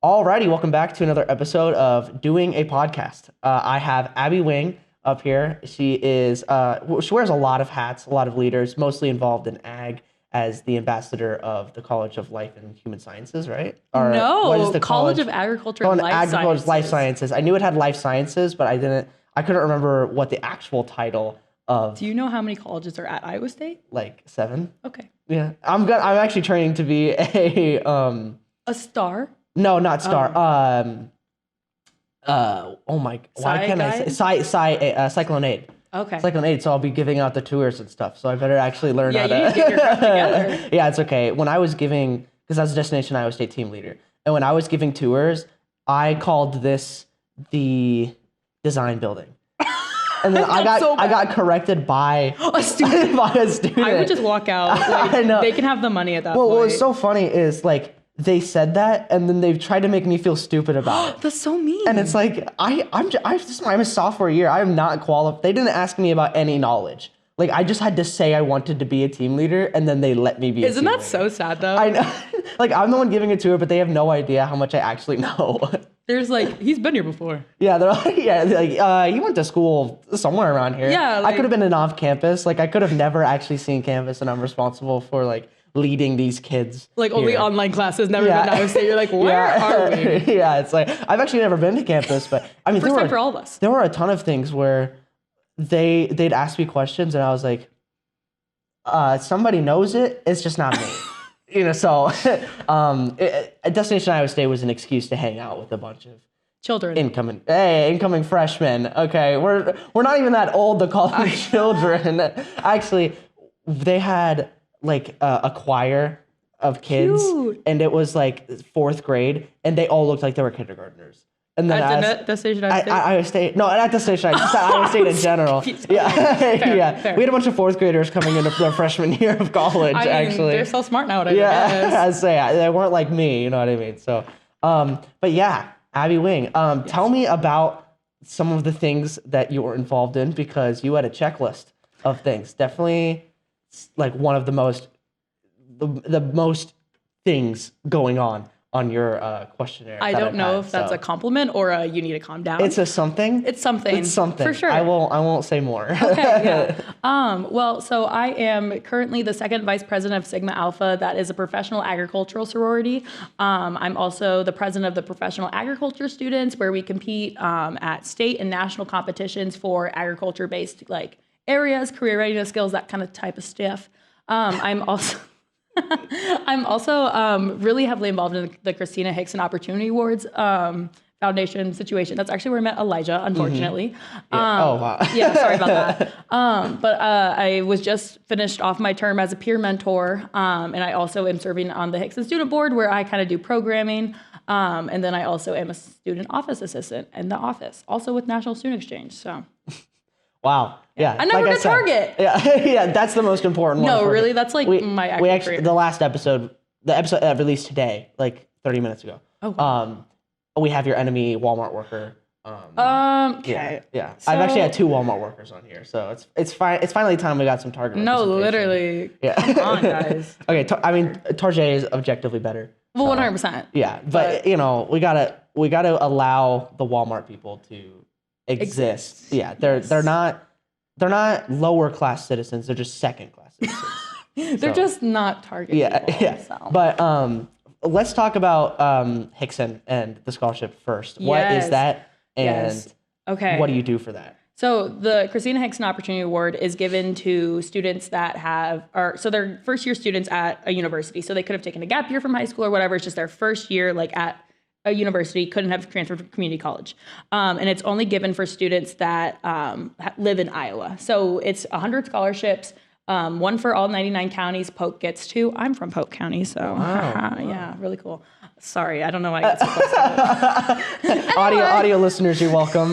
Alrighty, welcome back to another episode of Doing a Podcast. I have Abby Wing up here. She she wears a lot of hats, a lot of leaders, mostly involved in ag as the ambassador of the College of Life and Human Sciences, right? Or No, what is the College of Agriculture and Life Sciences. I knew it had life sciences, but I couldn't remember what the actual title of. Do you know how many colleges are at Iowa State? Like 7. Okay. Yeah, I'm actually training to be a star. No, not star. Oh my. Why can't I say Cyclone Aid? Okay. Cyclone Aid. So I'll be giving out the tours and stuff. So I better actually learn how to. Yeah, you need to get your crap together. Yeah, it's okay. When I was giving, because I was a Destination Iowa State team leader, and when I was giving tours, I called this the design building. And then I got corrected by a student. by a student. I would just walk out. Like, I know. They can have the money at that point. What was so funny is like they said that, and then they've tried to make me feel stupid about it. That's so mean. And it's like I'm a sophomore year. I am not qualified. They didn't ask me about any knowledge. Like I just had to say I wanted to be a team leader, and then they let me be. Isn't that so sad though? I know. Like I'm the one giving a tour, but they have no idea how much I actually know. There's like, he's been here before. Yeah, they're like, he went to school somewhere around here. Yeah, I could have been an off campus. Like I could have never actually seen campus, and I'm responsible for like leading these kids. Like only here. Online classes, never been to Iowa State. You're like, where are we? Yeah, it's like I've actually never been to campus, but I mean, First time for all of us. There were a ton of things where they'd ask me questions, and I was like, somebody knows it. It's just not me. You know, so Destination Iowa State was an excuse to hang out with a bunch of children. Incoming freshmen. Okay, we're not even that old to call them children. Actually, they had like a choir of kids, Cute. And it was like 4th grade, and they all looked like they were kindergartners. And then at Destination Iowa State? Iowa State. No, not Destination Iowa State. Just Iowa State in general. Fair, fair. We had a bunch of 4th graders coming into their freshman year of college. Actually, they're so smart nowadays. Yeah, I'd say they weren't like me. You know what I mean? So, but yeah, Abby Wing. Yes. Tell me about some of the things that you were involved in, because you had a checklist of things. Definitely, like one of the most things going on your questionnaire. I don't know if that's a compliment or you need to calm down. It's something. It's something. It's something. For sure. I won't say more. Okay, yeah. Well, so I am currently the 2nd vice president of Sigma Alpha. That is a professional agricultural sorority. I'm also the president of the professional agriculture students, where we compete at state and national competitions for agriculture-based like areas, career readiness skills, that kind of type of stuff. I'm also really heavily involved in the Christina Hixson Opportunity Awards Foundation situation. That's actually where I met Elijah, unfortunately. Yeah. Oh, wow. Yeah, sorry about that. But I was just finished off my term as a peer mentor, and I also am serving on the Hixson Student Board, where I kind of do programming, and then I also am a student office assistant in the office, also with National Student Exchange. So. Wow. Yeah. I never got Target. Yeah. Yeah. That's the most important one. No, really. That's like my actual career. The episode that released today, like 30 minutes ago. Oh, wow. We have your enemy Walmart worker. Okay. Yeah. So, I've actually had 2 Walmart workers on here, so it's fine. It's finally time we got some Target. No, literally. Yeah. Come on, guys. Okay. Target is objectively better. Well, 100%. Yeah, but you know, we gotta allow the Walmart people to exist. Yeah, they're not lower class citizens. They're just 2nd class citizens. They're just not Target people. Yeah. So. But let's talk about Hixson and the scholarship first. Yes. What is that, and okay, what do you do for that? So the Christina Hixson Opportunity Award is given to students that so they're first-year students at a university. So they could have taken a gap year from high school or whatever. It's just their first year, like at a university, couldn't have transferred from community college. And it's only given for students that live in Iowa. So it's 100 scholarships, one for all 99 counties. Polk gets 2. I'm from Polk County, so wow. Yeah, really cool. Sorry, I don't know why I get so close to it. Anyway. Audio listeners, you're welcome.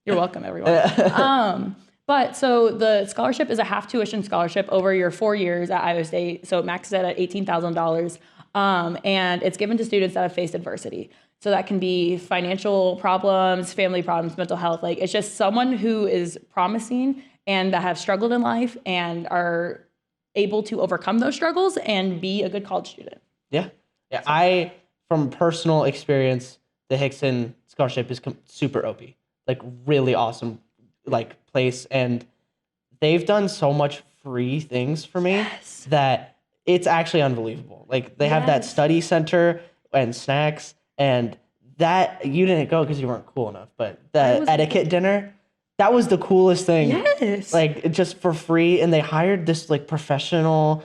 You're welcome, everyone. But so the scholarship is a half tuition scholarship over your 4 years at Iowa State. So it maxes out at $18,000. And it's given to students that have faced adversity. So that can be financial problems, family problems, mental health. Like it's just someone who is promising and that have struggled in life and are able to overcome those struggles and be a good college student. Yeah. Yeah. from personal experience, the Hixson scholarship is super OP, like really awesome, like place, and they've done so much free things for me that it's actually unbelievable. Like they have that study center and snacks, and that you didn't go because you weren't cool enough, but the etiquette dinner, that was the coolest thing. Yes. Like just for free, and they hired this like professional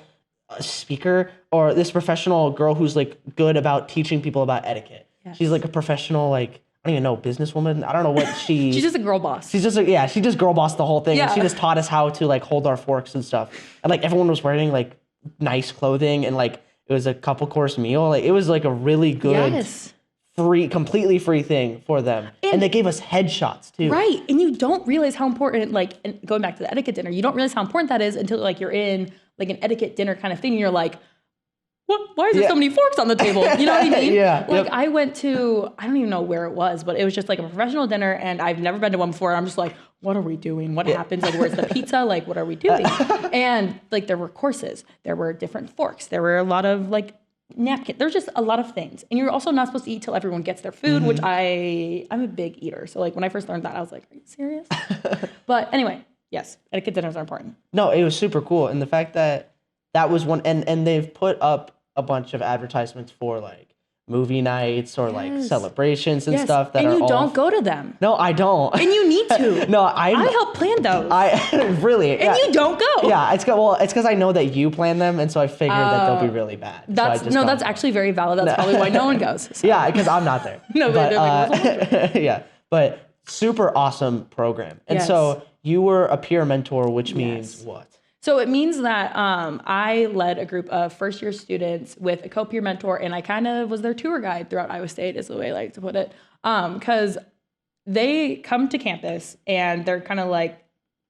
speaker or this professional girl who's like good about teaching people about etiquette. She's like a professional, like I don't even know, businesswoman. I don't know what she's just a girl boss. She's just she just girl bossed the whole thing. And she just taught us how to like hold our forks and stuff. And like everyone was wearing like nice clothing, and like it was a couple course meal. Like it was like a really good free, completely free thing for them. And they gave us headshots too. Right. And you don't realize how important, like, and going back to the etiquette dinner, you don't realize how important that is until like you're in like an etiquette dinner kind of thing. And you're like, what? Why is there so many forks on the table? You know what I mean? Like I went to, I don't even know where it was, but it was just like a professional dinner, and I've never been to one before. And I'm just like, what are we doing? What happens? Like, where's the pizza? Like, what are we doing? And like, there were courses, there were different forks, there were a lot of like napkins. There's just a lot of things. And you're also not supposed to eat till everyone gets their food, which I'm a big eater. So like when I first learned that, I was like, are you serious? But anyway, yes, etiquette dinners are important. No, it was super cool. And the fact that that was one, and they've put up a bunch of advertisements for like movie nights or like celebrations and stuff that and are you don't go to them. No, I don't. And you need to. No, I help plan those. I really. And you don't go. Yeah, it's because I know that you plan them, and so I figured that they'll be really bad. That's actually very valid. That's probably why no one goes. So. Yeah, because I'm not there. No, but yeah, but super awesome program. And so you were a peer mentor, which means what? So it means that I led a group of first-year students with a co-peer mentor, and I kind of was their tour guide throughout Iowa State, is the way I like to put it. Because they come to campus, and they're kind of like,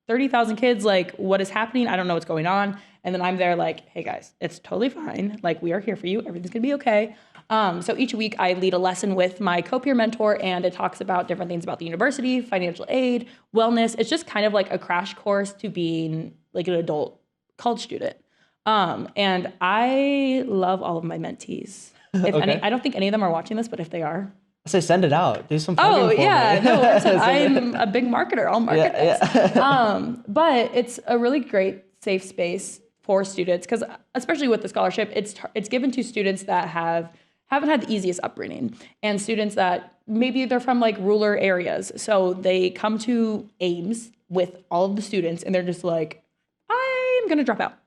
30,000 kids, like, what is happening? I don't know what's going on. And then I'm there like, hey, guys, it's totally fine. Like, we are here for you. Everything's going to be okay. So each week I lead a lesson with my co-peer mentor, and it talks about different things about the university, financial aid, wellness. It's just kind of like a crash course to being like an adult college student. And I love all of my mentees. I don't think any of them are watching this, but if they are, I say send it out. Do some plugging for me. No, I'm a big marketer. I'll market this. But it's a really great safe space for students, because especially with the scholarship, it's given to students that haven't had the easiest upbringing, and students that maybe they're from like rural areas. So they come to Ames with all of the students, and they're just like, I'm going to drop out.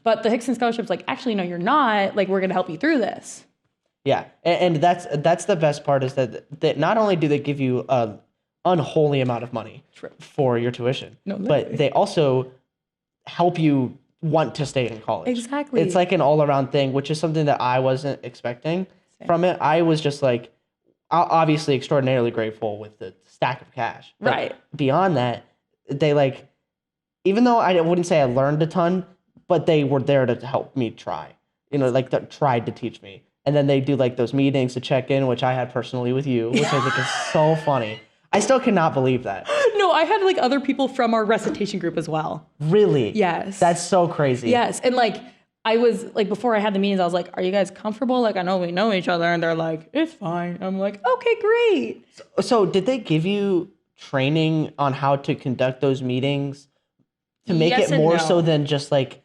But the Hixson scholarship's like, actually, no, you're not. Like, we're going to help you through this. Yeah. And that's the best part, is that not only do they give you an unholy amount of money for your tuition, but they also help you want to stay in college. Exactly. It's like an all-around thing, which is something that I wasn't expecting from it. I was just like, obviously extraordinarily grateful with the stack of cash. But beyond that, they like, even though I wouldn't say I learned a ton, but they were there to help me try. You know, like tried to teach me. And then they do like those meetings to check in, which I had personally with you, which I think is so funny. I still cannot believe that. No, I had like other people from our recitation group as well. Really? Yes. That's so crazy. Yes. And like, I was like, before I had the meetings, I was like, are you guys comfortable? Like, I know we know each other. And they're like, it's fine. I'm like, okay, great. So did they give you training on how to conduct those meetings to make it more so than just like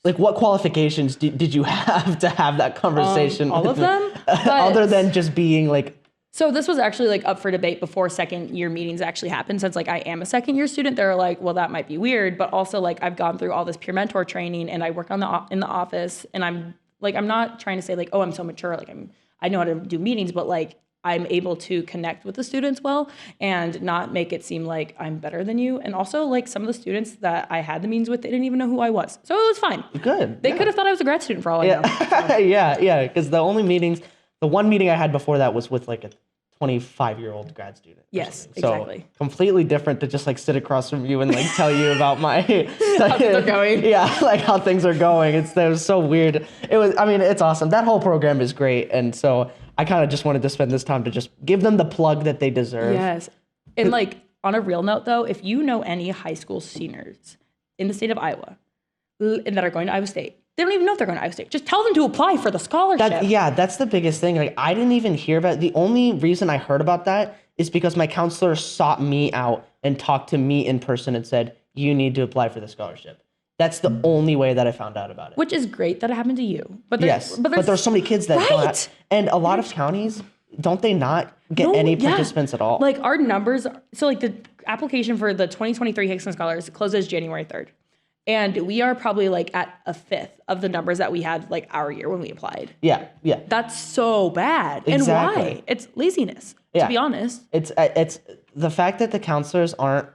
what qualifications did you have to have that conversation? All of them? Other than just being like... So this was actually like up for debate before second year meetings actually happened. Since like I am a second year student, they're like, well, that might be weird. But also like I've gone through all this peer mentor training, and I work in the office, and I'm not trying to say like, oh, I'm so mature. Like I know how to do meetings, but like I'm able to connect with the students well and not make it seem like I'm better than you. And also like some of the students that I had the meetings with, they didn't even know who I was. So it was fine. Good. They could have thought I was a grad student for all I know. So. Yeah. Because the one meeting I had before that was with like a 25-year-old grad student. Yes, exactly. So completely different to just like sit across from you and like tell you about my how things are going. Yeah, like how things are going. It was so weird. It's awesome. That whole program is great. And so I kind of just wanted to spend this time to just give them the plug that they deserve. Yes. And like on a real note though, if you know any high school seniors in the state of Iowa and that are going to Iowa State, They don't even know if they're going to Iowa State. Just tell them to apply for the scholarship. That's the biggest thing. Like, I didn't even hear about it. The only reason I heard about that is because my counselor sought me out and talked to me in person and said, you need to apply for the scholarship. That's the only way that I found out about it. Which is great that it happened to you. But there's so many kids that don't have, and a lot of counties, don't they not get any participants at all? Like, our numbers, so like the application for the 2023 Hixson Scholars closes January 3rd. And we are probably like at a fifth of the numbers that we had like our year when we applied. Yeah. That's so bad. Exactly. And why? It's laziness, to be honest. It's the fact that the counselors aren't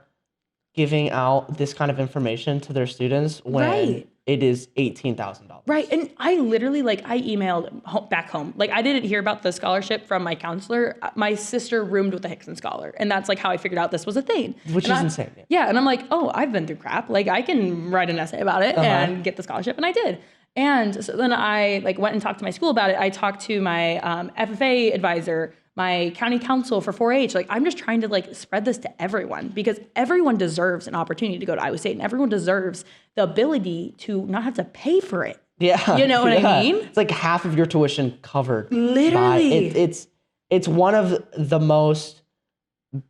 giving out this kind of information to their students when it is $18,000. Right. And I literally, I emailed back home. Like, I didn't hear about the scholarship from my counselor. My sister roomed with a Hixson scholar. And that's, how I figured out this was a thing. Which is insane. Yeah. And I'm like, oh, I've been through crap. Like, I can write an essay about it and get the scholarship. And I did. And so then I, went and talked to my school about it. I talked to my FFA advisor, my county council for 4-H. I'm just trying to spread this to everyone, because everyone deserves an opportunity to go to Iowa State, and everyone deserves the ability to not have to pay for it. Yeah. You know what I mean? It's like half of your tuition covered. Literally. It's one of the most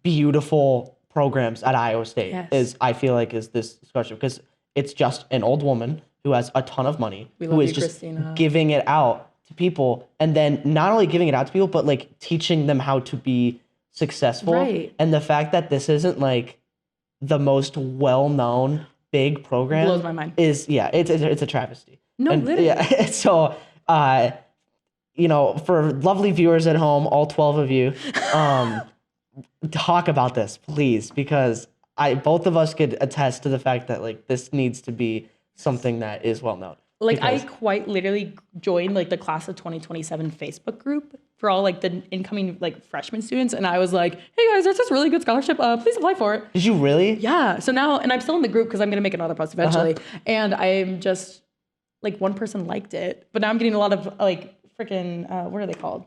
beautiful programs at Iowa State is this scholarship, because it's just an old woman who has a ton of money, who is just Christina. Giving it out to people, and then not only giving it out to people, but teaching them how to be successful. Right. And the fact that this isn't the most well-known big program blows my mind. It's a travesty. No, literally. Yeah. So, for lovely viewers at home, all 12 of you, talk about this, please, because both of us could attest to the fact that this needs to be something that is well known. I quite literally joined the class of 2027 Facebook group for all the incoming freshman students, and I was like, hey guys, there's this really good scholarship, please apply for it. Did you really? Yeah. So now, and I'm still in the group because I'm gonna make another post eventually, and I'm just one person liked it, but now I'm getting a lot of freaking what are they called,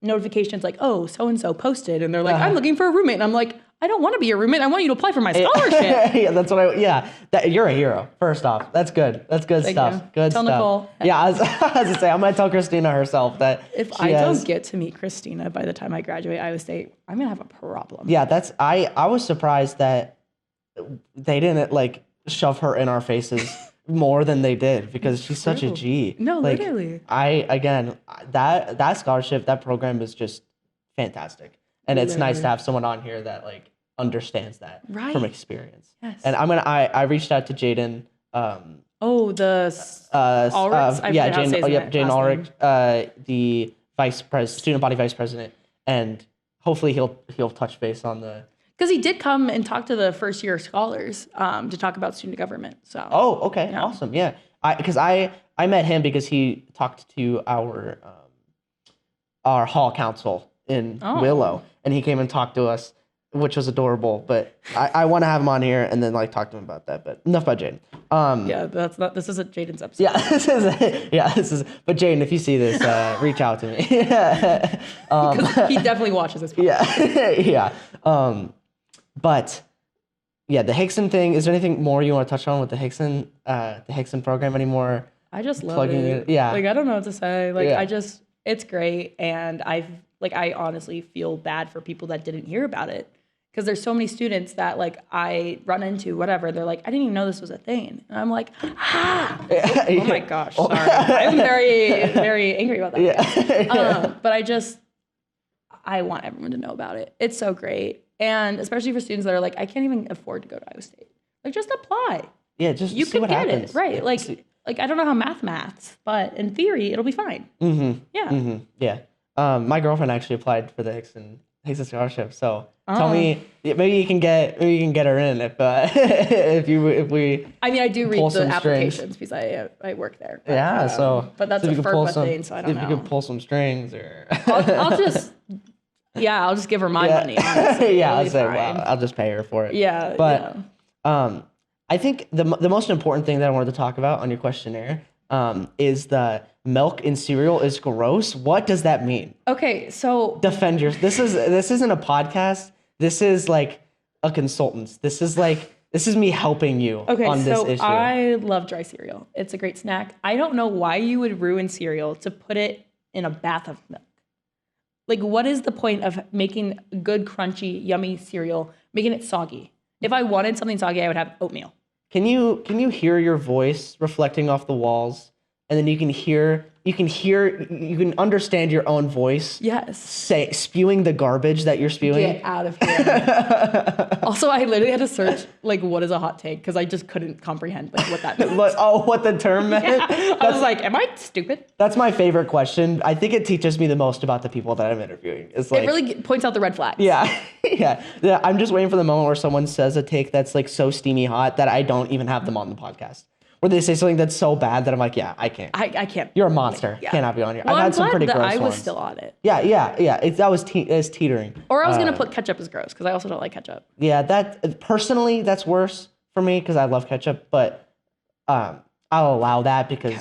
notifications oh, so and so posted, and they're like, I'm looking for a roommate, and I'm like, I don't want to be your roommate. I want you to apply for my scholarship. You're a hero. First off, that's good. That's good stuff. You. Good tell stuff. Nicole. Yeah, I was to say, I'm gonna tell Christina herself that if I don't get to meet Christina by the time I graduate Iowa State, I'm gonna have a problem. Yeah, I was surprised that they didn't shove her in our faces more than they did, because she's such a G. No, literally. That scholarship, that program is just fantastic, and it's nice to have someone on here that understands that from experience. Yes. And I reached out to Jaden. Ulrich? Jaden Ulrich, the student body vice president, and hopefully he'll touch base on the. Because he did come and talk to the first year scholars to talk about student government. So. Oh, okay, yeah. Awesome, yeah. Because I met him because he talked to our hall council in Willow, and he came and talked to us, which was adorable. But I want to have him on here and then talk to him about that. But enough about Jaden. This isn't Jaden's episode. Yeah, this is. But Jaden, if you see this, reach out to me. Because he definitely watches this podcast. Yeah. But yeah, the Hixson thing. Is there anything more you want to touch on with the Hixson program anymore? I just love it. Yeah. I don't know what to say. It's great, and I honestly feel bad for people that didn't hear about it, because there's so many students that I run into, whatever. They're like, I didn't even know this was a thing, and I'm like, oh my gosh, sorry. I'm very, very angry about that. Yeah. But I want everyone to know about it. It's so great, and especially for students that are like, I can't even afford to go to Iowa State. Just apply. Yeah, just you see can what get happens. it, right? I don't know how maths, but in theory, it'll be fine. Mm-hmm. Yeah. Mm-hmm. Yeah. My girlfriend actually applied for the Hixson scholarship. So tell me, maybe you can get her in if we. I mean, I do read the applications because I work there. But, yeah. But that's a FERPA thing, so I don't know. If you could pull some strings, or. I'll just give her my money. Honestly. Yeah, I'll just pay her for it. Yeah. But I think the most important thing that I wanted to talk about on your questionnaire is the milk in cereal is gross. What does that mean? Okay, so defend yours. This isn't a podcast. This is a consultant. This is This is me helping you on this issue. I love dry cereal. It's a great snack. I don't know why you would ruin cereal to put it in a bath of milk. Like, what is the point of making good, crunchy, yummy cereal, making it soggy? If I wanted something soggy, I would have oatmeal. Can you hear your voice reflecting off the walls? And then you can understand your own voice. Yes. Spewing the garbage that you're spewing. Get out of here. Also, I literally had to search, like, what is a hot take? Because I just couldn't comprehend, like, what that meant. What the term meant? Yeah. I was like, am I stupid? That's my favorite question. I think it teaches me the most about the people that I'm interviewing. It's like, it really points out the red flags. Yeah. Yeah. I'm just waiting for the moment where someone says a take that's like so steamy hot that I don't even have them on the podcast. Where they say something that's so bad that I'm like, yeah, I can't. I can't. You're a monster. Yeah. Cannot be on here. Well, I've had some pretty gross ones. I was still on it. Yeah. That was teetering. Or I was gonna put ketchup as gross because I also don't like ketchup. Yeah, that personally that's worse for me because I love ketchup, but I'll allow that because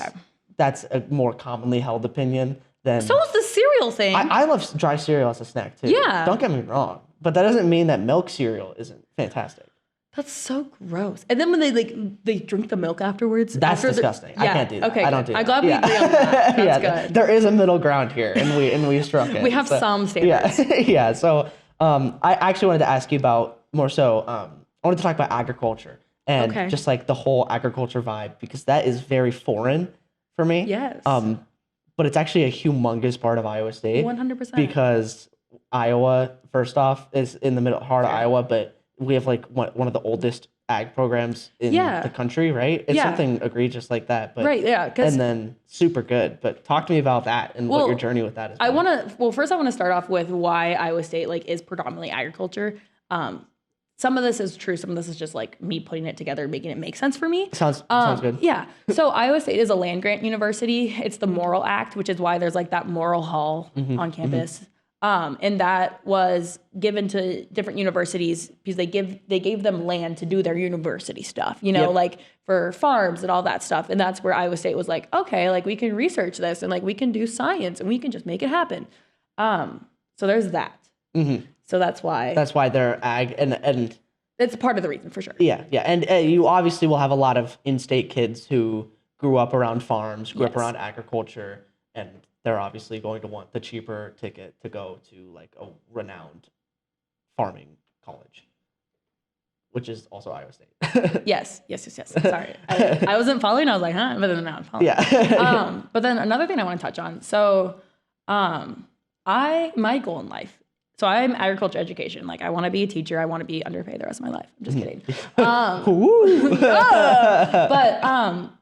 that's a more commonly held opinion than. So is the cereal thing. I love dry cereal as a snack too. Yeah. Don't get me wrong, but that doesn't mean that milk cereal isn't fantastic. That's so gross. And then when they drink the milk afterwards. That's disgusting. I can't do that. Okay, I don't do that. I'm glad we agree on that. That's good. There is a middle ground here, and we struck it. We have some standards. Yeah, yeah. So I actually wanted to ask you about more so. I wanted to talk about agriculture and just like the whole agriculture vibe because that is very foreign for me. Yes. But it's actually a humongous part of Iowa State. 100%. Because Iowa, first off, is in the heart of Iowa, but we have like one of the oldest ag programs in the country, right? It's something egregious like that, but right, yeah, and then super good. But talk to me about that and what your journey with that is. First I want to start off with why Iowa State like is predominantly agriculture. Some of this is true, some of this is just like me putting it together, making it make sense for me. Sounds good. Yeah. So Iowa State is a land grant university. It's the Morrill Act, which is why there's like that Morrill Hall on campus. And that was given to different universities because they gave them land to do their university stuff, like for farms and all that stuff. And that's where Iowa State was like, okay, like we can research this and like we can do science and we can just make it happen. So there's that. Mm-hmm. So that's why they're ag and it's part of the reason for sure. Yeah. And you obviously will have a lot of in-state kids who grew up around farms, grew up around agriculture, and they're obviously going to want the cheaper ticket to go to like a renowned farming college, which is also Iowa State. Yes. Sorry. I wasn't following. I was like, huh? But then now I'm following. Yeah. But then another thing I want to touch on. So my goal in life. So I'm agriculture education. Like I want to be a teacher. I want to be underpaid the rest of my life. I'm just kidding. But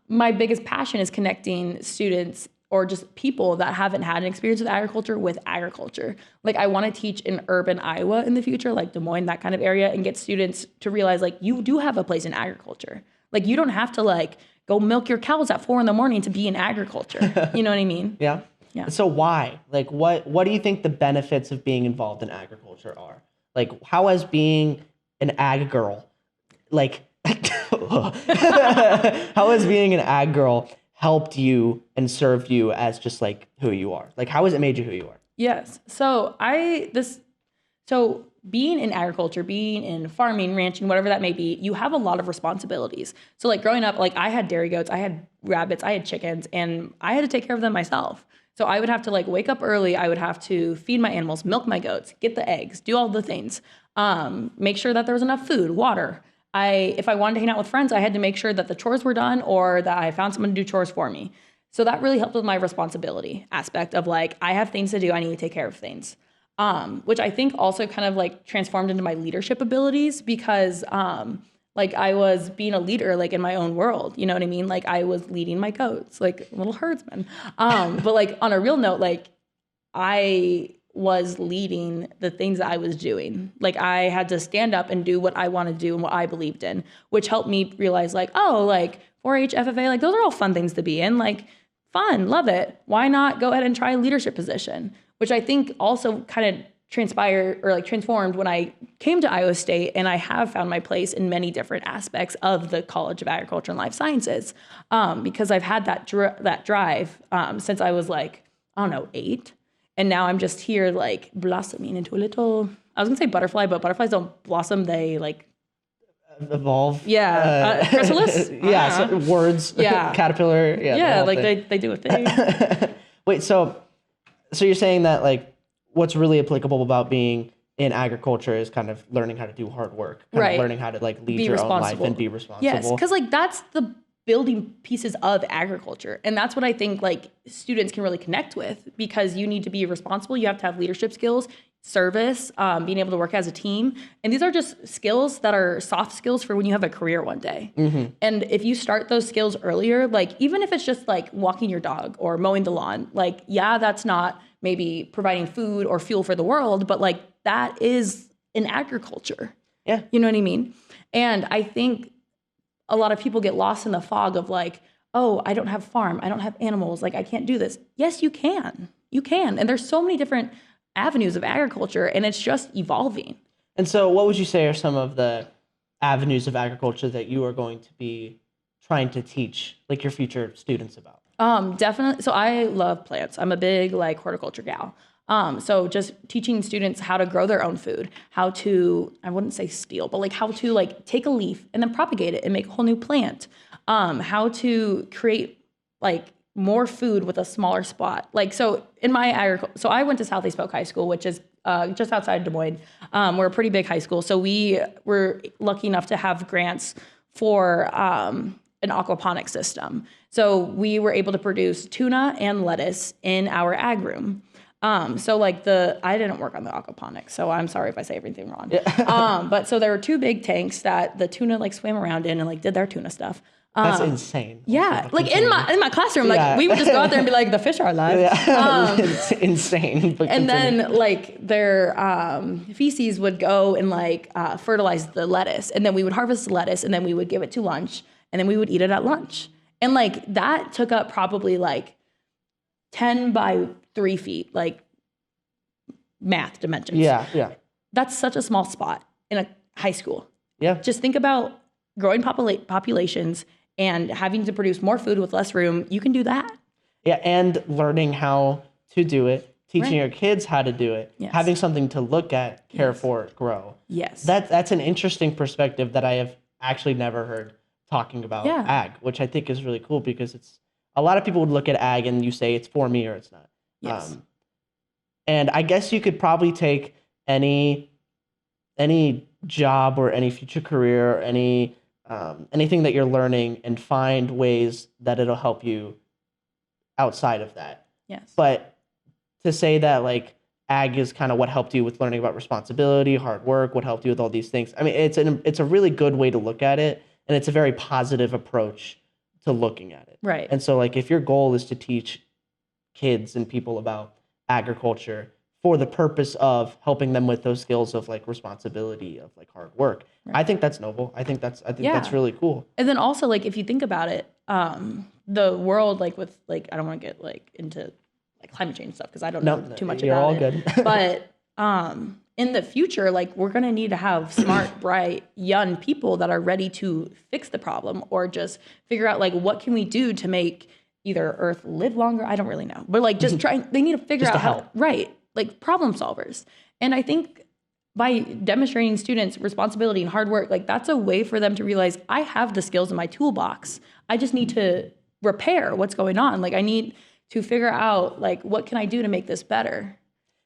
my biggest passion is connecting students or just people that haven't had an experience with agriculture. Like I want to teach in urban Iowa in the future, like Des Moines, that kind of area, and get students to realize like you do have a place in agriculture. Like you don't have to like go milk your cows at 4 a.m. to be in agriculture. You know what I mean? Yeah. So why? Like what do you think the benefits of being involved in agriculture are? Like how has being an ag girl, like how has being an ag girl helped you and served you as just like who you are? Like how has it made you who you are? Yes. So being in agriculture, being in farming, ranching, whatever that may be, you have a lot of responsibilities. So like growing up, like I had dairy goats, I had rabbits, I had chickens, and I had to take care of them myself. So I would have to like wake up early. I would have to feed my animals, milk my goats, get the eggs, do all the things, make sure that there was enough food, water. If I wanted to hang out with friends, I had to make sure that the chores were done or that I found someone to do chores for me. So that really helped with my responsibility aspect of like, I have things to do. I need to take care of things, which I think also kind of like transformed into my leadership abilities because like I was being a leader like in my own world. You know what I mean? Like I was leading my goats, like little herdsman. But like on a real note, like I was leading the things that I was doing. Like I had to stand up and do what I wanted to do and what I believed in, which helped me realize like, oh, like 4-H, FFA, like those are all fun things to be in. Like fun, love it. Why not go ahead and try a leadership position? Which I think also kind of transpired or like transformed when I came to Iowa State, and I have found my place in many different aspects of the College of Agriculture and Life Sciences because I've had that drive since I was like, I don't know, 8. And now I'm just here like blossoming into a little, I was gonna say butterfly, but butterflies don't blossom. They like evolve. Chrysalis. Yeah, so words. Yeah. Caterpillar. Yeah. the Yeah, whole like thing. they do a thing. Wait, so you're saying that like what's really applicable about being in agriculture is kind of learning how to do hard work, kind Right. of learning how to like lead Be your own life responsible. and be responsible. Yes, because like that's the building pieces of agriculture, and that's what I think like students can really connect with, because you need to be responsible. You have to have leadership skills, service, being able to work as a team, and these are just skills that are soft skills for when you have a career one day. And if you start those skills earlier, like even if it's just like walking your dog or mowing the lawn, like that's not maybe providing food or fuel for the world, but like that is in agriculture. Yeah. You know what I mean? And I think a lot of people get lost in the fog of like, oh, I don't have farm, I don't have animals, like I can't do this. Yes, you can. You can. And there's so many different avenues of agriculture, and it's just evolving. And so what would you say are some of the avenues of agriculture that you are going to be trying to teach like your future students about? Definitely. So I love plants. I'm a big like horticulture gal. So just teaching students how to grow their own food, how to, I wouldn't say steal, but like how to like take a leaf and then propagate it and make a whole new plant. How to create like more food with a smaller spot. Like, so in my so I went to Southeast Polk High School, which is just outside Des Moines. We're a pretty big high school. So we were lucky enough to have grants for an aquaponic system. So we were able to produce tuna and lettuce in our ag room. So like I didn't work on the aquaponics, so I'm sorry if I say everything wrong. Yeah. But so there were 2 big tanks that the tuna like swam around in and like did their tuna stuff. That's insane. Yeah, like in my classroom, like we would just go out there and be like, the fish are alive. Yeah. It's insane. But and continue. then like their feces would go and like fertilize the lettuce, and then we would harvest the lettuce, and then we would give it to lunch, and then we would eat it at lunch. And like that took up probably like 10 by 3 feet, like math dimensions. Yeah. That's such a small spot in a high school. Yeah. Just think about growing populations and having to produce more food with less room. You can do that. Yeah, and learning how to do it, teaching Right. your kids how to do it, Yes. having something to look at, care for, grow. Yes. That's an interesting perspective that I have actually never heard talking about Yeah. ag, which I think is really cool because it's a lot of people would look at ag and you say it's for me or it's not. Yes. And I guess you could probably take any job or any future career or anything that you're learning and find ways that it'll help you outside of that. Yes. But to say that like ag is kind of what helped you with learning about responsibility, hard work, what helped you with all these things. I mean, it's a really good way to look at it, and it's a very positive approach to looking at it. Right. And so like if your goal is to teach kids and people about agriculture for the purpose of helping them with those skills of like responsibility, of like hard work, Right. I think that's noble. I think that's Yeah. really cool. And then also, like, if you think about it, the world, like, with, like, I don't want to get, like, into, like, climate change stuff because I don't know too much you're about all it. good. But in the future, like, we're going to need to have smart, bright, young people that are ready to fix the problem or just figure out, like, what can we do to make either Earth live longer? I don't really know. But, like, just they need to figure Just out to how, help. right, like, problem solvers. And I think by demonstrating students responsibility and hard work, like that's a way for them to realize I have the skills in my toolbox. I just need to repair what's going on. Like I need to figure out like what can I do to make this better.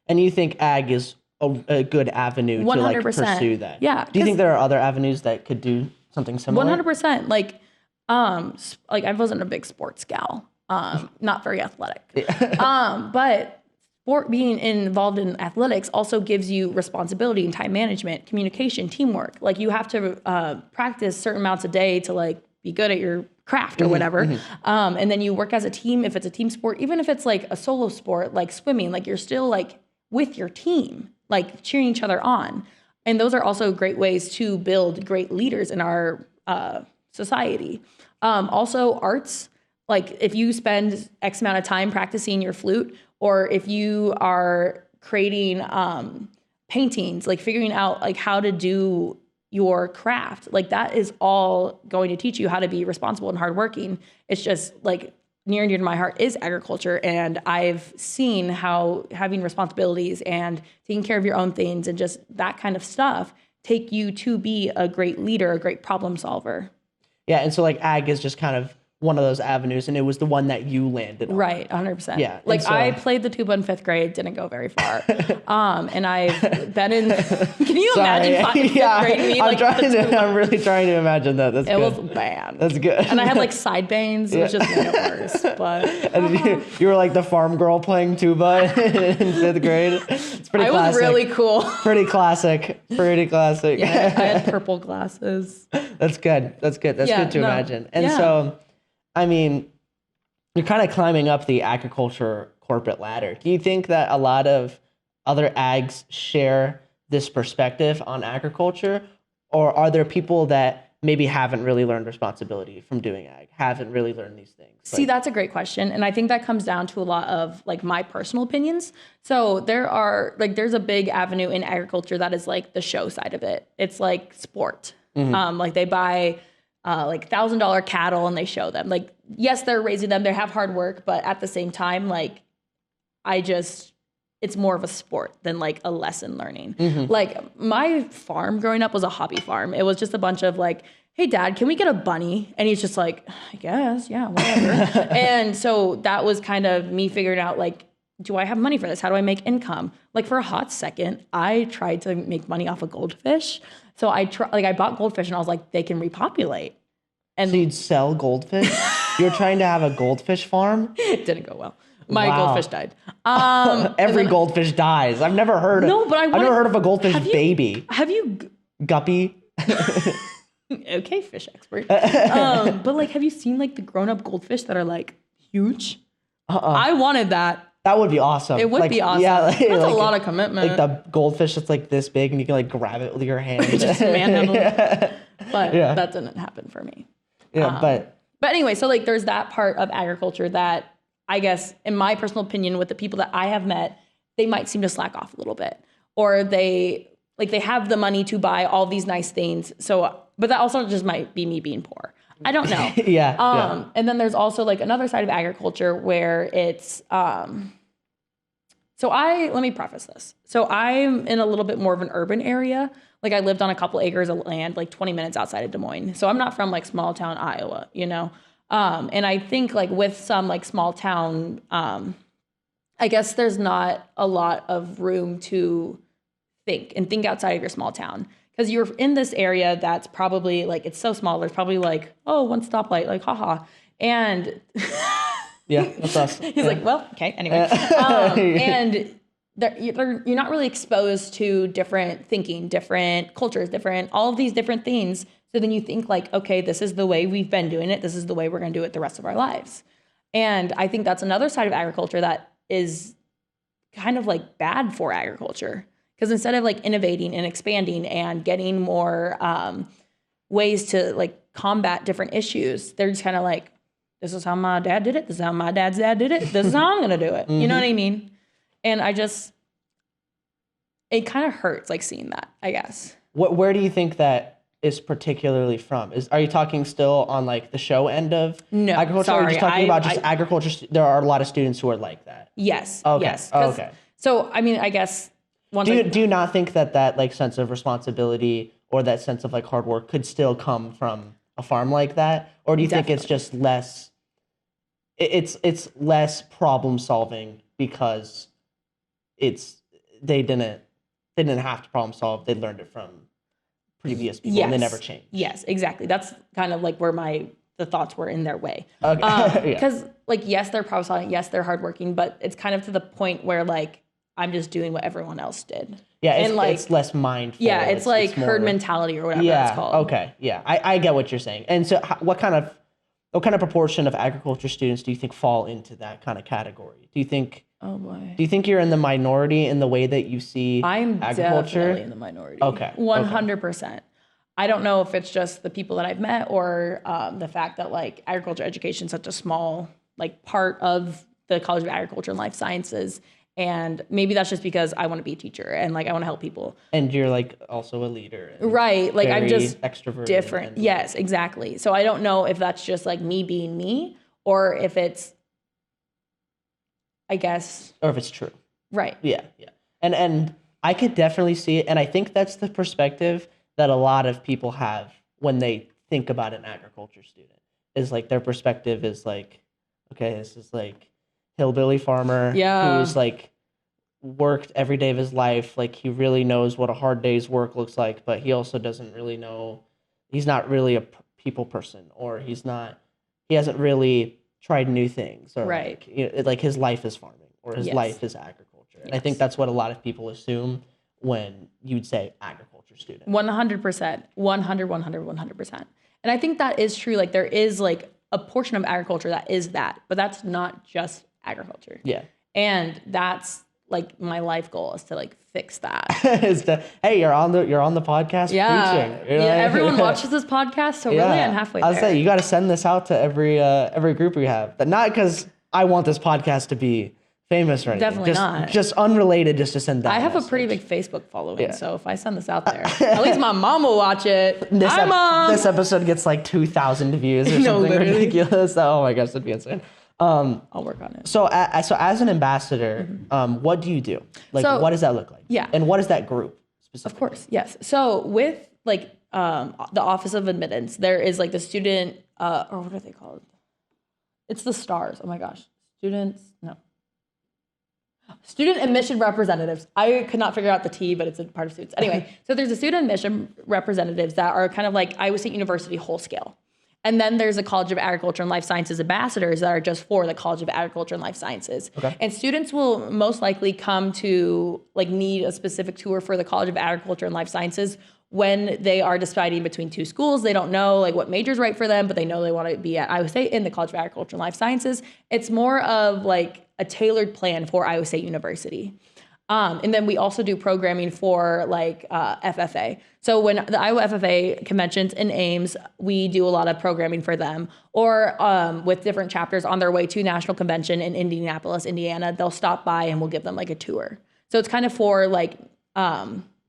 And you think ag is a good avenue to like 100%. pursue that? Yeah, Do you think there are other avenues that could do something similar? 100%. Like I wasn't a big sports gal. Not very athletic. But being involved in athletics also gives you responsibility and time management, communication, teamwork. Like you have to practice certain amounts a day to like be good at your craft or whatever. And then you work as a team if it's a team sport, even if it's like a solo sport, like swimming, like you're still like with your team, like cheering each other on. And those are also great ways to build great leaders in our society. Also arts, like if you spend X amount of time practicing your flute, or if you are creating paintings, like figuring out like how to do your craft, like that is all going to teach you how to be responsible and hardworking. It's just like near and dear to my heart is agriculture. And I've seen how having responsibilities and taking care of your own things and just that kind of stuff take you to be a great leader, a great problem solver. Yeah, and so like ag is just kind of one of those avenues, and it was the one that you landed on. Right, 100%. Yeah, like so, I played the tuba in 5th grade, didn't go very far. And I've been in. Can you imagine fifth grade me? I'm really trying to imagine that. That's it good. was bad. That's good. And I had like side bangs. It was just made it worse. But and you were like the farm girl playing tuba in 5th grade. It's pretty classic. I was really cool. Pretty classic. Pretty classic. Yeah, I had purple glasses. That's good. That's good. That's good to imagine. And so, I mean, you're kind of climbing up the agriculture corporate ladder. Do you think that a lot of other ags share this perspective on agriculture, or are there people that maybe haven't really learned responsibility from doing ag, haven't really learned these things? See, that's a great question. And I think that comes down to a lot of like my personal opinions. So there's a big avenue in agriculture that is like the show side of it. It's like sport. Like they buy like $1,000 cattle and they show them. Like, yes, they're raising them, they have hard work, but at the same time, like it's more of a sport than like a lesson learning. Like my farm growing up was a hobby farm. It was just a bunch of like, hey dad, can we get a bunny? And he's just like, I guess, yeah, whatever. And so that was kind of me figuring out like, do I have money for this? How do I make income? Like for a hot second, I tried to make money off of goldfish. So I bought goldfish and I was like, they can repopulate. And so you'd sell goldfish? You're trying to have a goldfish farm? It didn't go well. My goldfish died. Every goldfish dies. I've never heard I've never heard of a goldfish baby. Have you Guppy? Okay, fish expert. But like, have you seen like the grown-up goldfish that are like huge? I wanted that. That would be awesome. It would be awesome. Yeah, that's a lot of commitment. Like the goldfish that's like this big and you can like grab it with your hand. Just manhandle it. But that didn't happen for me. Yeah, but anyway, so like there's that part of agriculture that I guess, in my personal opinion, with the people that I have met, they might seem to slack off a little bit, or they have the money to buy all these nice things. So, but that also just might be me being poor. I don't know. Yeah. And then there's also like another side of agriculture where it's, let me preface this. So I'm in a little bit more of an urban area. Like I lived on a couple acres of land, like 20 minutes outside of Des Moines. So I'm not from like small town Iowa, you know? And I think like with some like small town, I guess there's not a lot of room to think outside of your small town. Because you're in this area that's probably like, it's so small. There's probably like, oh, one stoplight, like, haha. And yeah, that's us. He's like, well, okay, anyway. And you're not really exposed to different thinking, different cultures, all of these different things. So then you think like, okay, this is the way we've been doing it. This is the way we're going to do it the rest of our lives. And I think that's another side of agriculture that is kind of like bad for agriculture. Because instead of like innovating and expanding and getting more ways to like combat different issues, they're just kind of like, this is how my dad did it. This is how my dad's dad did it. This is how I'm going to do it. You know what I mean? And it kind of hurts like seeing that, I guess. Where do you think that is particularly from? Are you talking still on like the show end of agriculture? Or are you just talking about just agriculture? There are a lot of students who are like that. Yes. Okay. Yes. Okay. So, I mean, I guess. Do you not think that like sense of responsibility or that sense of like hard work could still come from a farm like that? Or do you think it's just less, it's less problem solving because they didn't have to problem solve. They learned it from previous people and they never changed. Yes, exactly. That's kind of like where the thoughts were in their way. Okay. Because like, yes, they're problem solving. Yes, they're hardworking, but it's kind of to the point where like, I'm just doing what everyone else did. Yeah, it's less mindful. Yeah, it's like herd mentality or whatever it's called. Okay, yeah, I get what you're saying. And so, what kind of proportion of agriculture students do you think fall into that kind of category? Do you think? Oh boy. Do you think you're in the minority in the way that you see agriculture? Definitely in the minority. Okay. 100%. I don't know if it's just the people that I've met or the fact that like agriculture education is such a small like part of the College of Agriculture and Life Sciences. And maybe that's just because I want to be a teacher and like I want to help people. And you're like also a leader. Right. Like I'm just extroverted. Different. Yes, exactly. So I don't know if that's just like me being me or if it's, I guess. Or if it's true. Right. Yeah. Yeah. And I could definitely see it. And I think that's the perspective that a lot of people have when they think about an agriculture student, is like their perspective is like, okay, this is like hillbilly farmer who's like worked every day of his life. Like he really knows what a hard day's work looks like, but he also doesn't really know, he's not really a people person, or he hasn't really tried new things, or Right. like his life is farming, or his life is agriculture. And I think that's what a lot of people assume when you'd say agriculture student. 100%, 100%. And I think that is true. Like there is like a portion of agriculture that is that, but that's not just agriculture. Yeah. And that's like my life goal is to like fix that. Hey, you're on the podcast preaching. Everyone watches this podcast, so really I'm halfway there. I'll say you got to send this out to every group we have. But not because I want this podcast to be famous or anything. Definitely not. Just unrelated, just to send that. I have message. a pretty big Facebook following, so if I send this out there, at least my mom will watch it. Hi, Mom! This episode gets like 2,000 views or something ridiculous. Oh my gosh, that'd be insane. I'll work on it. So as an ambassador, what do you do? Like, what does that look like? Yeah. And what is that group specifically? Of course, yes. So with like the Office of Admittance, there is like the student, or what are they called? It's the STARS. Oh my gosh. Student admission representatives. I could not figure out the T, but it's a part of students. Anyway, so there's a student admission representatives that are kind of like Iowa State University whole scale. And then there's a College of Agriculture and Life Sciences ambassadors that are just for the College of Agriculture and Life Sciences. Okay. And students will most likely come to like need a specific tour for the College of Agriculture and Life Sciences when they are deciding between two schools. They don't know like what major's right for them, but they know they want to be at Iowa State in the College of Agriculture and Life Sciences. It's more of like a tailored plan for Iowa State University. And then we also do programming for like FFA. So when the Iowa FFA conventions and Ames, we do a lot of programming for them, or with different chapters on their way to national convention in Indianapolis, Indiana, they'll stop by and we'll give them like a tour. So it's kind of for like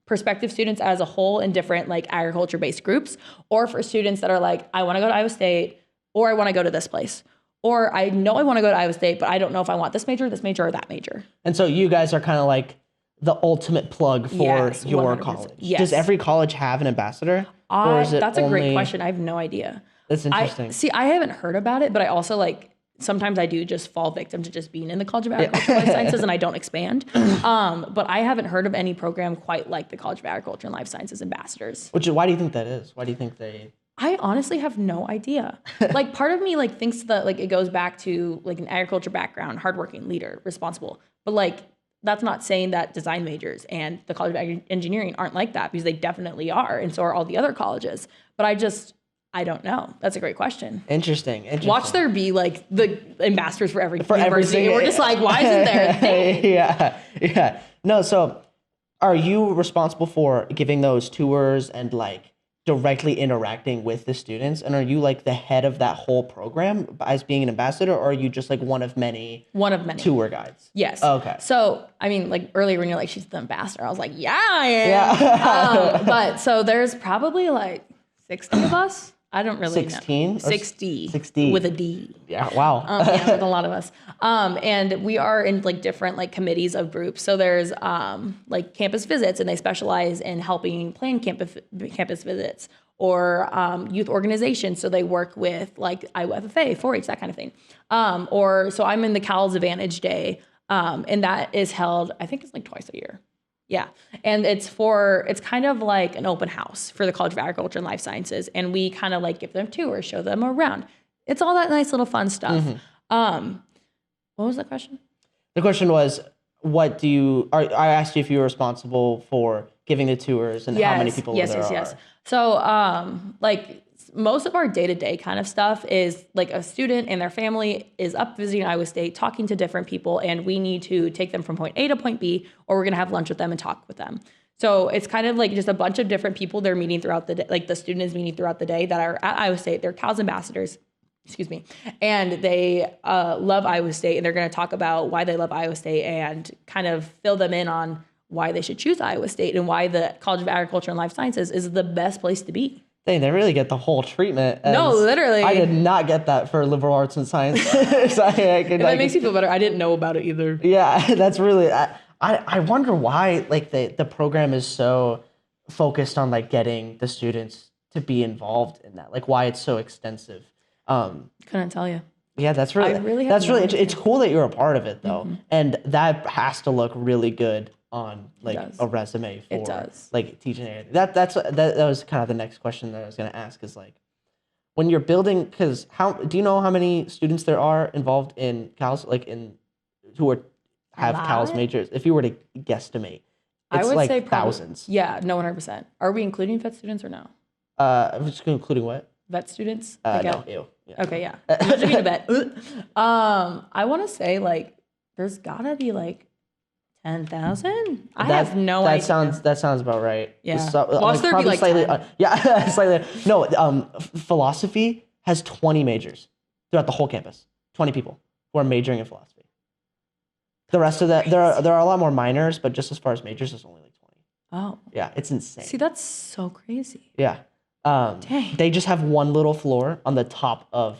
prospective students as a whole in different like agriculture-based groups, or for students that are like, I want to go to Iowa State, or I want to go to this place. Or I know I want to go to Iowa State, but I don't know if I want this major, or that major. And so you guys are kind of like the ultimate plug for your 100%. college. Yes. Does every college have an ambassador? Or is it that's a great question. I have no idea. That's interesting. I haven't heard about it, but I also like, sometimes I do just fall victim to just being in the College of Agriculture and Life Sciences and I don't expand. But I haven't heard of any program quite like the College of Agriculture and Life Sciences ambassadors. Why do you think that is? Why do you think they... I honestly have no idea. Like part of me like thinks that like it goes back to like an agriculture background, hardworking, leader, responsible. But like that's not saying that design majors and the College of Engineering aren't like that, because they definitely are, and so are all the other colleges. But I don't know. That's a great question. Interesting. Watch there be like the ambassadors for every university. We're just like, why isn't there a thing? Yeah. No, so are you responsible for giving those tours and like directly interacting with the students? And are you like the head of that whole program as being an ambassador, or are you just like one of many tour guides? Yes. Okay. So, I mean, like earlier when you're like, she's the ambassador, I was like, yeah, I am. Yeah. But so there's probably like 60 of us. I don't really 16? know. 60. 60. With a D. Yeah, wow. Yeah, with a lot of us. And we are in like different like committees of groups. So there's like campus visits, and they specialize in helping plan campus visits, or youth organizations. So they work with like Iowa FFA, 4-H, that kind of thing. So I'm in the Cal's Advantage Day, and that is held, I think it's like twice a year. Yeah. And it's kind of like an open house for the College of Agriculture and Life Sciences. And we kind of like give them tours, show them around. It's all that nice little fun stuff. What was the question? The question was, I asked you if you were responsible for giving the tours and how many people there are. Yes. So like most of our day-to-day kind of stuff is like a student and their family is up visiting Iowa State, talking to different people, and we need to take them from point A to point B, or we're going to have lunch with them and talk with them. So it's kind of like just a bunch of different people they're meeting throughout the day, like the student is meeting throughout the day that are at Iowa State. They're CALS ambassadors, and they love Iowa State, and they're going to talk about why they love Iowa State and kind of fill them in on why they should choose Iowa State and why the College of Agriculture and Life Sciences is the best place to be. Dang, they really get the whole treatment. No, literally. I did not get that for liberal arts and science. So if that makes you feel better, I didn't know about it either. Yeah, that's really... I wonder why like the program is so focused on like getting the students to be involved in that. Like why it's so extensive. Couldn't tell you. Yeah, I really have no idea. it's cool that you're a part of it though. Mm-hmm. And that has to look really good on like does. a resume for It does. like teaching it. That was kind of the next question that I was going to ask is like when you're building, because do you know how many students there are involved in CALS, like in who have CALS Lot? majors? If you were to guesstimate, I it's would like say probably, thousands. Yeah, no, 100%. Are we including vet students or no? Just including what? Vet students? No, ew. Yeah. Okay, yeah. You should be in a vet. I want to say like there's gotta be like 10,000. I have no idea. That sounds about right. Yeah. So, Watch there be probably like slightly. 10. Yeah, slightly. No, philosophy has 20 majors throughout the whole campus. 20 people who are majoring in philosophy. The rest of that, there are a lot more minors, but just as far as majors, there's only like 20. Oh. Yeah, it's insane. See, that's so crazy. Yeah. Dang. They just have one little floor on the top of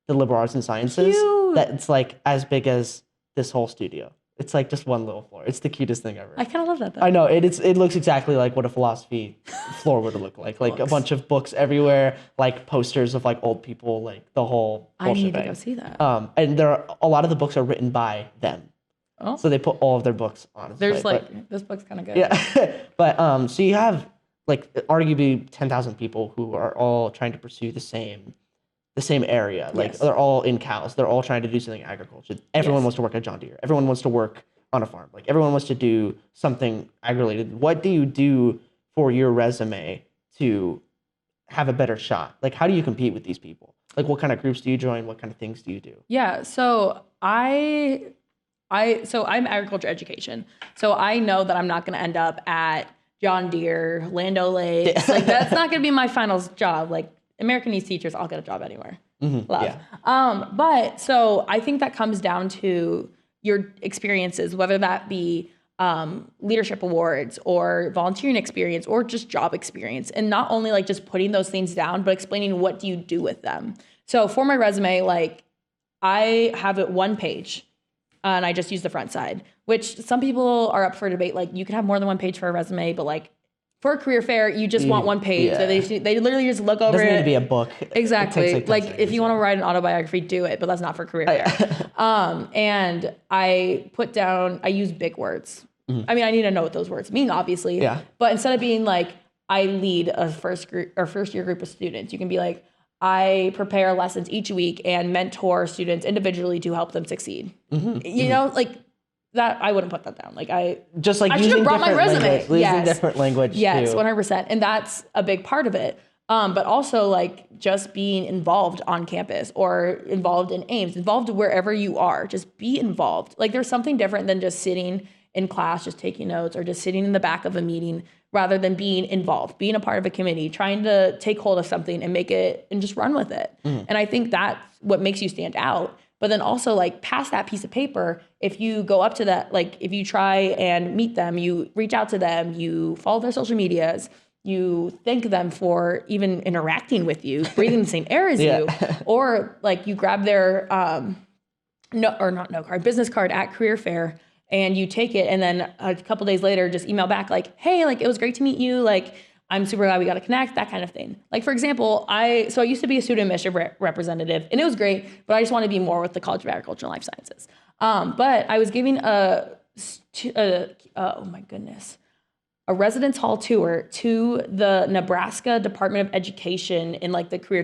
the liberal arts and sciences Cute. that's like as big as this whole studio. It's like just one little floor. It's the cutest thing ever. I kind of love that though. I know it looks exactly like what a philosophy floor would look like. Like a bunch of books everywhere, like posters of like old people, like the whole I need to shebang. go see that. And a lot of the books are written by them. Oh. So they put all of their books on display. There's like this book's kind of good. Yeah. But so you have like arguably 10,000 people who are all trying to pursue the same area. Like Yes. they're all in cows. They're all trying to do something in agriculture. Everyone Yes. wants to work at John Deere. Everyone wants to work on a farm. Like everyone wants to do something ag-related. What do you do for your resume to have a better shot? Like how do you compete with these people? Like what kind of groups do you join? What kind of things do you do? Yeah, so I'm agriculture education. So I know that I'm not going to end up at John Deere, Land O'Lakes. Like that's not going to be my final job. Like American East teachers, I'll get a job anywhere. Love. Yeah. But so I think that comes down to your experiences, whether that be leadership awards or volunteering experience or just job experience. And not only like just putting those things down, but explaining what do you do with them. So for my resume, like I have it one page and I just use the front side, which some people are up for debate. Like you can have more than one page for a resume, but like for a career fair, you just want one page. Yeah. So they literally just look over It doesn't need it. to be a book. Exactly. It takes, 10 Like seconds, if you want to write an autobiography, do it, but that's not for career fair. And I put down, I use big words. I mean, I need to know what those words mean, obviously. Yeah. But instead of being like, I lead a first year group of students, you can be like, I prepare lessons each week and mentor students individually to help them succeed. You know, like that, I wouldn't put that down. Like I Just like should have using brought my different resume. language. Using Yes. different language. Yes, too. 100%. And that's a big part of it. But also like just being involved on campus or involved in Ames, involved wherever you are, just be involved. Like there's something different than just sitting in class, just taking notes or just sitting in the back of a meeting rather than being involved, being a part of a committee, trying to take hold of something and make it and just run with it. And I think that's what makes you stand out. But then also like past that piece of paper, if you go up to that, like if you try and meet them, you reach out to them, you follow their social medias, you thank them for even interacting with you, breathing the same air as you, or like you grab their business card at career fair and you take it and then a couple days later just email back like, hey, like it was great to meet you. Like I'm super glad we got to connect, that kind of thing. Like for example, I used to be a student administrative representative and it was great, but I just want to be more with the College of Agriculture and Life Sciences. But I was giving a residence hall tour to the Nebraska Department of Education in like the career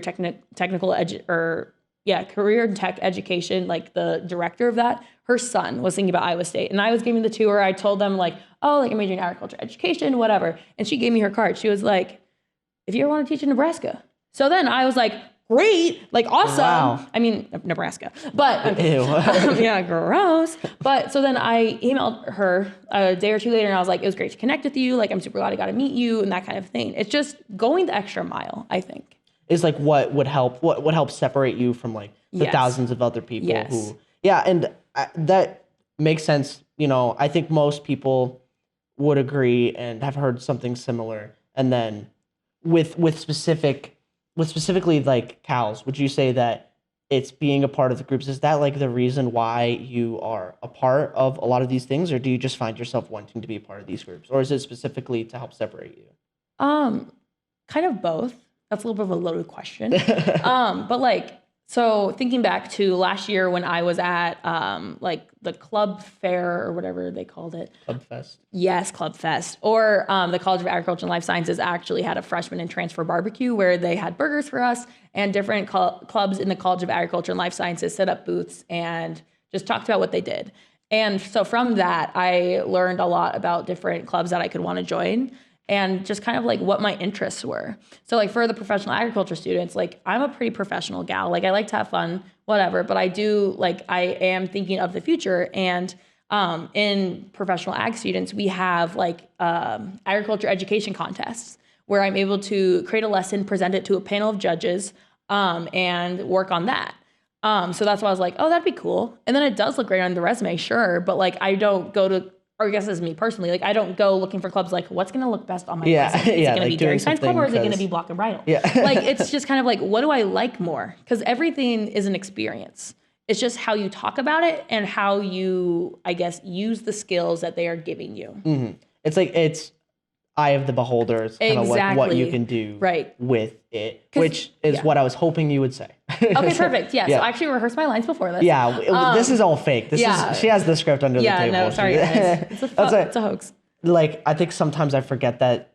career and tech education, like the director of that, her son was thinking about Iowa State. And I was giving the tour. I told them like, oh, like I'm majoring in agriculture education, whatever. And she gave me her card. She was like, if you ever want to teach in Nebraska. So then I was like, great, like awesome. Wow. I mean, Nebraska, but Ew. yeah, gross. But so then I emailed her a day or two later and I was like, it was great to connect with you. Like, I'm super glad I got to meet you and that kind of thing. It's just going the extra mile, I think. Is like what would help separate you from like the thousands of other people who and that makes sense. You know, I think most people would agree and have heard something similar. And then with specifically like cows, would you say that it's being a part of the groups. Is that like the reason why you are a part of a lot of these things, or do you just find yourself wanting to be a part of these groups, or is it specifically to help separate you? Kind of both. That's a little bit of a loaded question. But like, so thinking back to last year when I was at like the club fair or whatever they called it. Club Fest. Yes, Club Fest. Or the College of Agriculture and Life Sciences actually had a freshman and transfer barbecue where they had burgers for us, and different clubs in the College of Agriculture and Life Sciences set up booths and just talked about what they did. And so from that, I learned a lot about different clubs that I could want to join, and just kind of like what my interests were. So like for the professional agriculture students, like I'm a pretty professional gal. Like I like to have fun, whatever, but I do like, I am thinking of the future. And in professional ag students, we have like agriculture education contests where I'm able to create a lesson, present it to a panel of judges, and work on that. So that's why I was like, oh, that'd be cool. And then it does look great on the resume, sure. But like, I don't go to, or I guess this is me personally, like I don't go looking for clubs like what's going to look best on my resume. Is it going to be Dairy Science Club, or is it going to be Block and Bridle? Yeah. Like it's just kind of like, what do I like more? Because everything is an experience. It's just how you talk about it and how you, I guess, use the skills that they are giving you. Mm-hmm. It's like, it's eye of the beholder. It's kind of like what you can do with it, which is what I was hoping you would say. Okay, perfect. Yeah, so I actually rehearsed my lines before this. Yeah, this is all fake. This is, she has the script under the table. Yeah, no, sorry guys. It's a hoax. Like, I think sometimes I forget that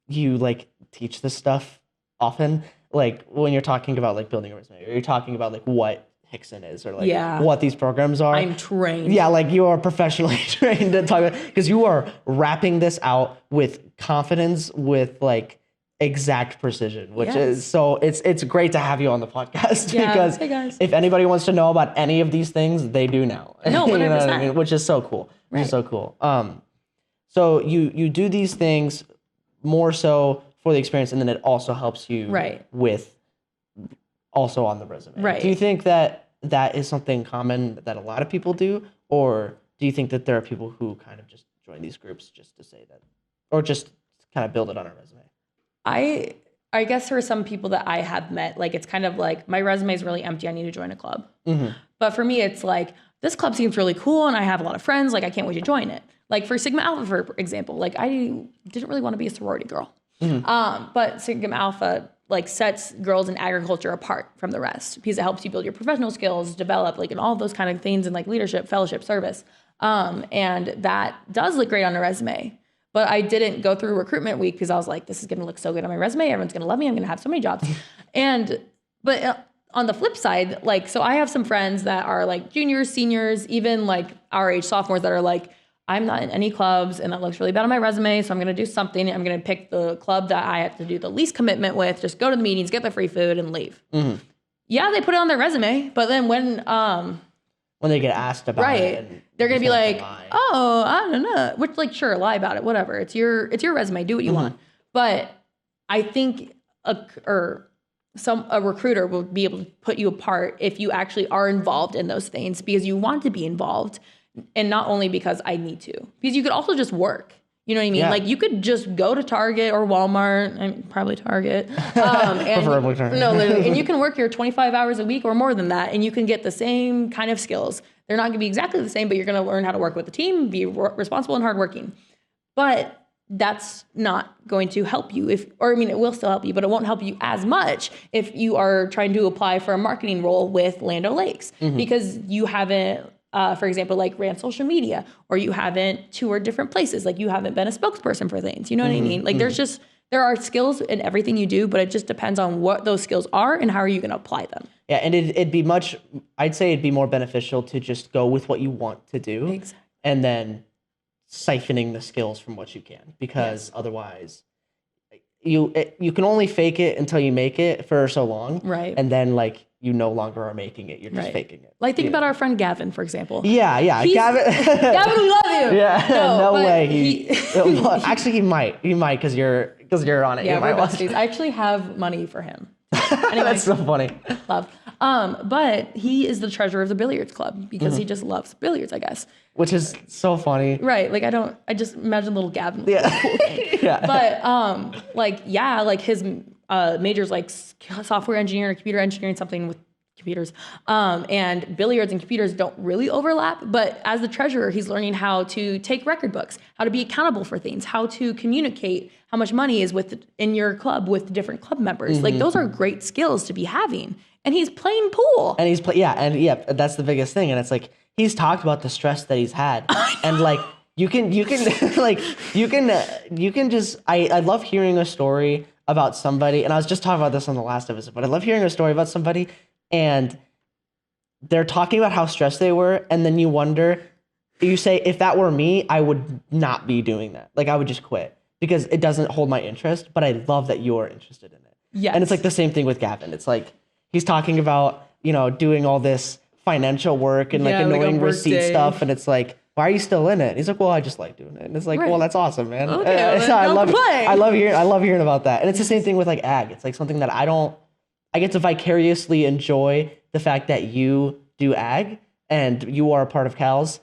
you like teach this stuff often. Like when you're talking about like building a resume, or you're talking about like what Hixson is, or like what these programs are. I'm trained. Yeah, like you are professionally trained to talk about, because you are wrapping this out with confidence, with like exact precision, which is so it's great to have you on the podcast because if anybody wants to know about any of these things, they do now. No, 100%. You know what I mean? Which is so cool. Which is so cool. So you do these things more so for the experience, and then it also helps you with also on the resume. Right. Do you think that that is something common that a lot of people do, or do you think that there are people who kind of just join these groups just to say that, or just kind of build it on a resume? I guess for some people that I have met, like it's kind of like my resume is really empty. I need to join a club. Mm-hmm. But for me, it's like this club seems really cool, and I have a lot of friends. Like I can't wait to join it. Like for Sigma Alpha, for example, like I didn't really want to be a sorority girl, but Sigma Alpha like sets girls in agriculture apart from the rest because it helps you build your professional skills, develop like and all those kind of things, and like leadership, fellowship, service, and that does look great on a resume. But I didn't go through recruitment week because I was like, this is going to look so good on my resume. Everyone's going to love me. I'm going to have so many jobs. But on the flip side, like, so I have some friends that are like juniors, seniors, even like our age sophomores that are like, I'm not in any clubs and that looks really bad on my resume. So I'm going to do something. I'm going to pick the club that I have to do the least commitment with, just go to the meetings, get the free food and leave. Mm-hmm. Yeah, they put it on their resume. But then when they get asked about it, they're gonna be like, "Oh, I don't know," which like, sure, lie about it, whatever. It's your resume. Do what you want. But I think a recruiter will be able to put you apart if you actually are involved in those things because you want to be involved, and not only because I need to. Because you could also just work. You know what I mean? Yeah. Like you could just go to Target or Walmart, I mean, probably Target. Preferably Target. No, literally. And you can work here 25 hours a week or more than that, and you can get the same kind of skills. They're not going to be exactly the same, but you're going to learn how to work with the team, be responsible and hardworking. But that's not going to help you it will still help you, but it won't help you as much if you are trying to apply for a marketing role with Land O'Lakes because you haven't, for example, like ran social media, or you haven't toured different places. Like you haven't been a spokesperson for things. You know what I mean? Like there are skills in everything you do, but it just depends on what those skills are and how are you going to apply them. Yeah. And I'd say it'd be more beneficial to just go with what you want to do and then siphoning the skills from what you can, because otherwise you can only fake it until you make it for so long. Right. And then like, you no longer are making it. You're just faking it. Like think about our friend Gavin, for example. Yeah. Gavin, we love you. Yeah. No way. Actually, he might because you're on it. Yeah, we're besties. I actually have money for him. Anyway, that's so funny. Love. But he is the treasurer of the billiards club because he just loves billiards, I guess. Which is so funny. Right. Like I just imagine little Gavin. Yeah. Cool thing. But like his majors like software engineering or computer engineering, something with computers. And billiards and computers don't really overlap, but as the treasurer, he's learning how to take record books, how to be accountable for things, how to communicate how much money is in your club with different club members. Like those are great skills to be having. And he's playing pool. And that's the biggest thing. And it's like, he's talked about the stress that he's had. And like, you can just, I love hearing a story about somebody. And I was just talking about this on the last episode, but I love hearing a story about somebody and they're talking about how stressed they were. And then you wonder, you say, if that were me, I would not be doing that. Like I would just quit because it doesn't hold my interest, but I love that you're interested in it. Yes. And it's like the same thing with Gavin. It's like, he's talking about, doing all this financial work and like annoying receipt stuff. And it's like, why are you still in it? He's like, well, I just like doing it. And it's like, well, that's awesome, man. Okay, I love hearing about that. And it's the same thing with like ag. It's like something that I get to vicariously enjoy the fact that you do ag and you are a part of CALS,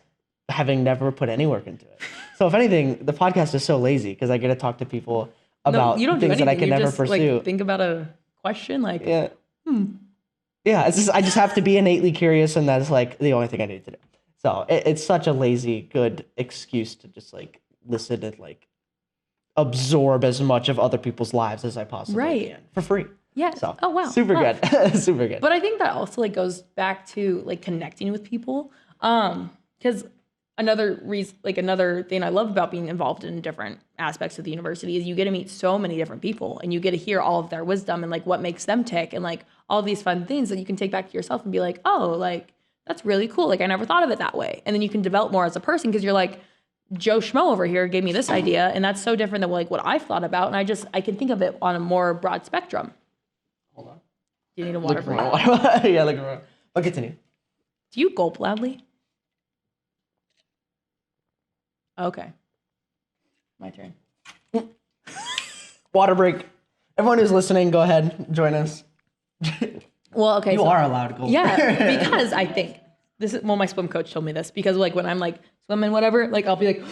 having never put any work into it. So if anything, the podcast is so lazy because I get to talk to people about things that I can never pursue. Like, think about a question like, yeah, it's just, I just have to be innately curious, and that's like the only thing I need to do. So it's such a lazy, good excuse to just like listen and like absorb as much of other people's lives as I possibly can for free. Yeah. So, oh, wow. Super good. Super good. But I think that also like goes back to like connecting with people. Because another thing I love about being involved in different aspects of the university is you get to meet so many different people and you get to hear all of their wisdom and like what makes them tick and like all these fun things that you can take back to yourself and be like, oh, like that's really cool. Like I never thought of it that way. And then you can develop more as a person because you're like, Joe Schmo over here gave me this idea and that's so different than like what I've thought about. And I can think of it on a more broad spectrum. Hold on. Do you need a water for that? Yeah, look around. But continue. Do you gulp loudly? Okay. My turn. Water break. Everyone who's listening, go ahead. Join us. Well, okay. You are allowed to go. Yeah, because I think my swim coach told me this because like when I'm like swimming, whatever, like I'll be like,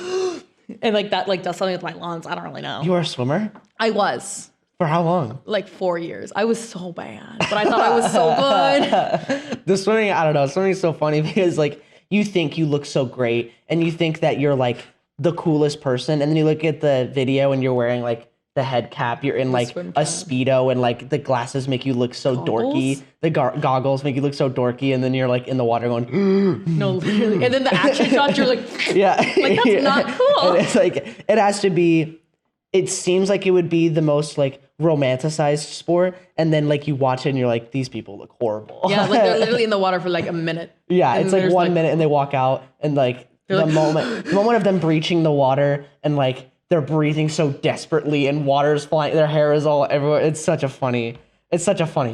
and like that like does something with my lungs. I don't really know. You are a swimmer? I was. For how long? Like 4 years. I was so bad, but I thought I was so good. The swimming, I don't know. Swimming is so funny because like you think you look so great and you think that you're like the coolest person. And then you look at the video and you're wearing like the head cap. You're in like a Speedo and like the glasses make you look so dorky. The goggles make you look so dorky. And then you're like in the water going, no, literally. And then the action shots, you're like, yeah, like that's not cool. And it's like, it has to be, it seems like it would be the most like romanticized sport. And then like you watch it and you're like, these people look horrible. Yeah, like they're literally in the water for like a minute. Yeah, it's like 1 minute and they walk out and like the moment of them breaching the water and like they're breathing so desperately and water's flying, their hair is all everywhere. It's such a funny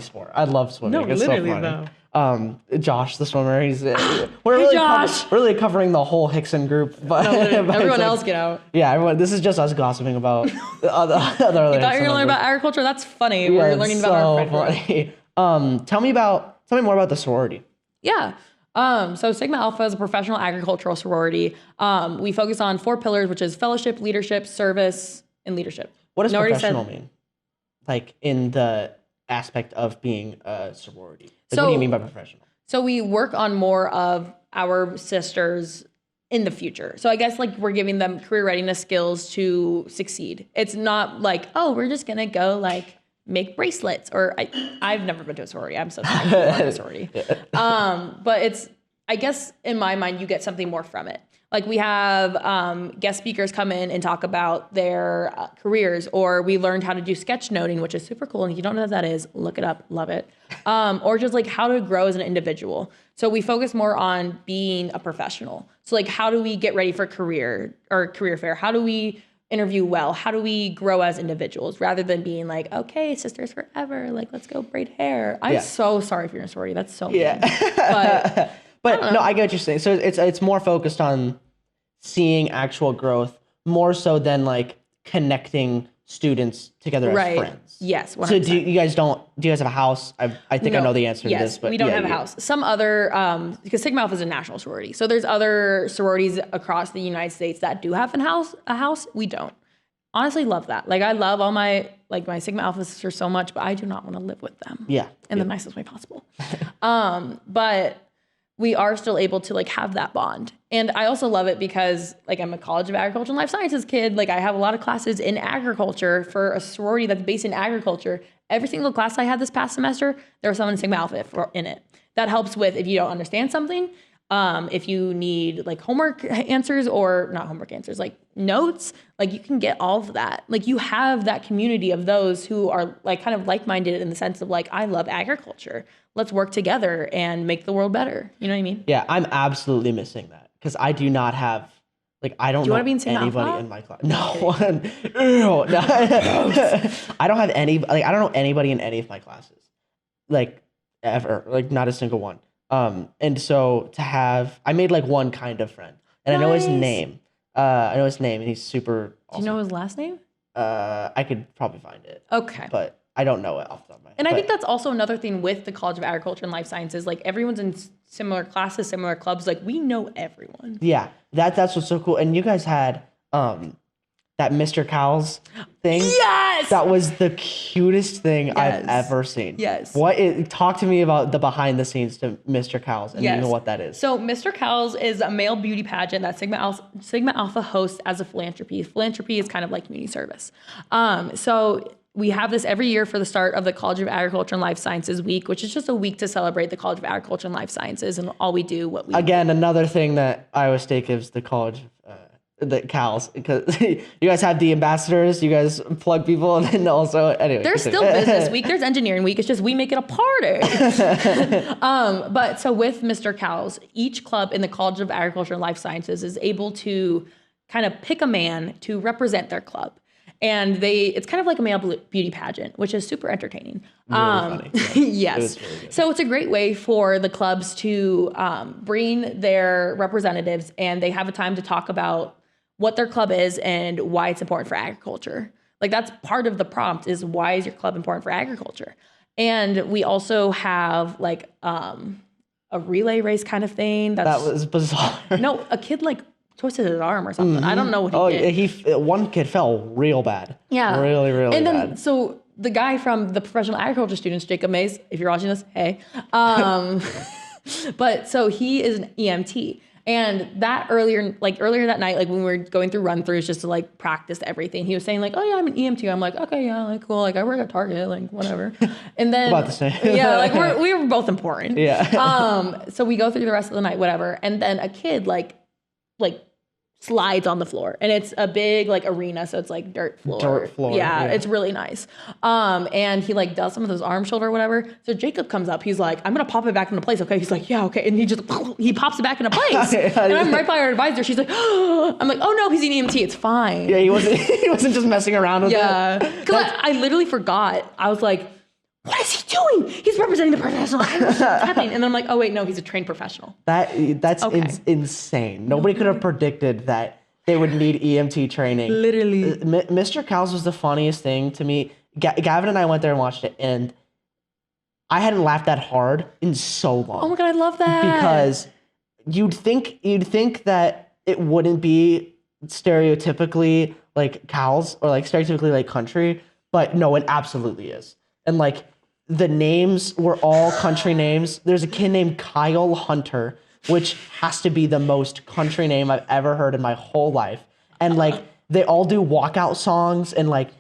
sport. I love swimming. No, it's literally so funny. though. Josh, the swimmer, he's we're really covering the whole Hixson group, but no, everyone else get out. Yeah, everyone. This is just us gossiping about the other. You thought you were gonna learn about agriculture? That's funny. Yeah, we're learning about our friend. Tell me more about the sorority. Yeah. So Sigma Alpha is a professional agricultural sorority. We focus on 4 pillars, which is fellowship, leadership, service, and leadership. What does professional mean? Like in the aspect of being a sorority. Like, what do you mean by professional? So we work on more of our sisters in the future. So I guess like we're giving them career readiness skills to succeed. It's not like, oh, we're just gonna go like make bracelets or I've never been to a sorority. I'm so sorry for a sorority. But it's, I guess in my mind, you get something more from it. Like we have guest speakers come in and talk about their careers, or we learned how to do sketchnoting, which is super cool. And if you don't know what that is, look it up, love it. Or just like how to grow as an individual. So we focus more on being a professional. So like how do we get ready for career fair? How do we interview well? How do we grow as individuals rather than being like, okay, sisters forever, like let's go braid hair. I'm so sorry for your sorority. That's so mean. But no, I get what you're saying. So it's more focused on seeing actual growth more so than like connecting students together as friends. Yes. 100%. So do you guys have a house? I think I know the answer to this, but we don't have a house. Some other, because Sigma Alpha is a national sorority. So there's other sororities across the United States that do have a house. We don't. honestly love that. Like I love all my Sigma Alpha sisters so much, but I do not want to live with them. Yeah. In the nicest way possible. But we are still able to like have that bond. And I also love it because like I'm a College of Agriculture and Life Sciences kid. Like I have a lot of classes in agriculture for a sorority that's based in agriculture. Every single class I had this past semester, there was someone in Sigma Alpha in it. That helps with if you don't understand something, if you need like homework answers or not homework answers, like notes, like you can get all of that. Like you have that community of those who are like kind of like-minded in the sense of like, I love agriculture. Let's work together and make the world better. You know what I mean? Yeah, I'm absolutely missing that because I do not have, like, I don't Do you know want to be in Sigma anybody Alpha? in my class. No one. Ew, no. I don't have any, like, I don't know anybody in any of my classes, like, ever, like, not a single one. And so to have, I made like one kind of friend, and I know his Nice. name. I know his name, and he's super awesome. Do you know his last name? I could probably find it, Okay. but I don't know it off the top of my head. And I But think that's also another thing with the College of Agriculture and Life Sciences. Like everyone's in similar classes, similar clubs. Like we know everyone. yeah, that's what's so cool. And you guys had that Mr. Cowles thing. Yes. That was the cutest thing I've Yes. ever seen. Yes. Talk to me about the behind the scenes to Mr. Cowles and even what that is. So Mr. Cowles is a male beauty pageant that Sigma Alpha hosts as a philanthropy. Philanthropy is kind of like community service. So we have this every year for the start of the College of Agriculture and Life Sciences week, which is just a week to celebrate the College of Agriculture and Life Sciences and all we do, what we Again, another thing that Iowa State gives the college, the Cowles, because you guys have the ambassadors, you guys plug people, and then also, anyway. There's still business week. There's engineering week. It's just we make it a party. But so with Mr. Cowles, each club in the College of Agriculture and Life Sciences is able to kind of pick a man to represent their club. And it's kind of like a male beauty pageant, which is super entertaining. Really funny. Yeah. Yes. It was really good. So it's a great way for the clubs to bring their representatives, and they have a time to talk about what their club is and why it's important for agriculture. Like that's part of the prompt is why is your club important for agriculture? And we also have like a relay race kind of thing. That was bizarre. No, a kid like twisted his arm or something. I don't know what he did. One kid fell real bad. Yeah. Really, really and then, bad. So the guy from the professional agriculture students, Jacob Mays, if you're watching this, hey. But so he is an EMT. And that earlier that night, like when we were going through run throughs just to like practice everything, he was saying like, oh yeah, I'm an EMT. I'm like, okay, yeah, like cool. Like I work at Target, like whatever. And then About the same. yeah, like we were both important. Yeah. So we go through the rest of the night, whatever. And then a kid like slides on the floor, and it's a big like arena, so it's like dirt floor. Yeah, it's really nice. And he like does some of those arm shoulder or whatever. So Jacob comes up, he's like, I'm gonna pop it back into place, okay? He's like, yeah, okay. And he pops it back into place. And I'm right by our advisor. She's like, oh. I'm like, oh no, he's an EMT, it's fine. Yeah, he wasn't just messing around with it. Yeah. Because I literally forgot. I was like, what is he doing? He's representing the professional. What's happening? And then I'm like, oh wait, no, he's a trained professional. That's Okay. insane. Nobody could have predicted that they would need EMT training. Literally. Mr. Cowles was the funniest thing to me. Gavin and I went there and watched it, and I hadn't laughed that hard in so long. Oh my God, I love that. Because you'd think that it wouldn't be stereotypically like Cowles or like stereotypically like country, but no, it absolutely is. And like the names were all country names. There's a kid named Kyle Hunter, which has to be the most country name I've ever heard in my whole life. And like they all do walkout songs, and like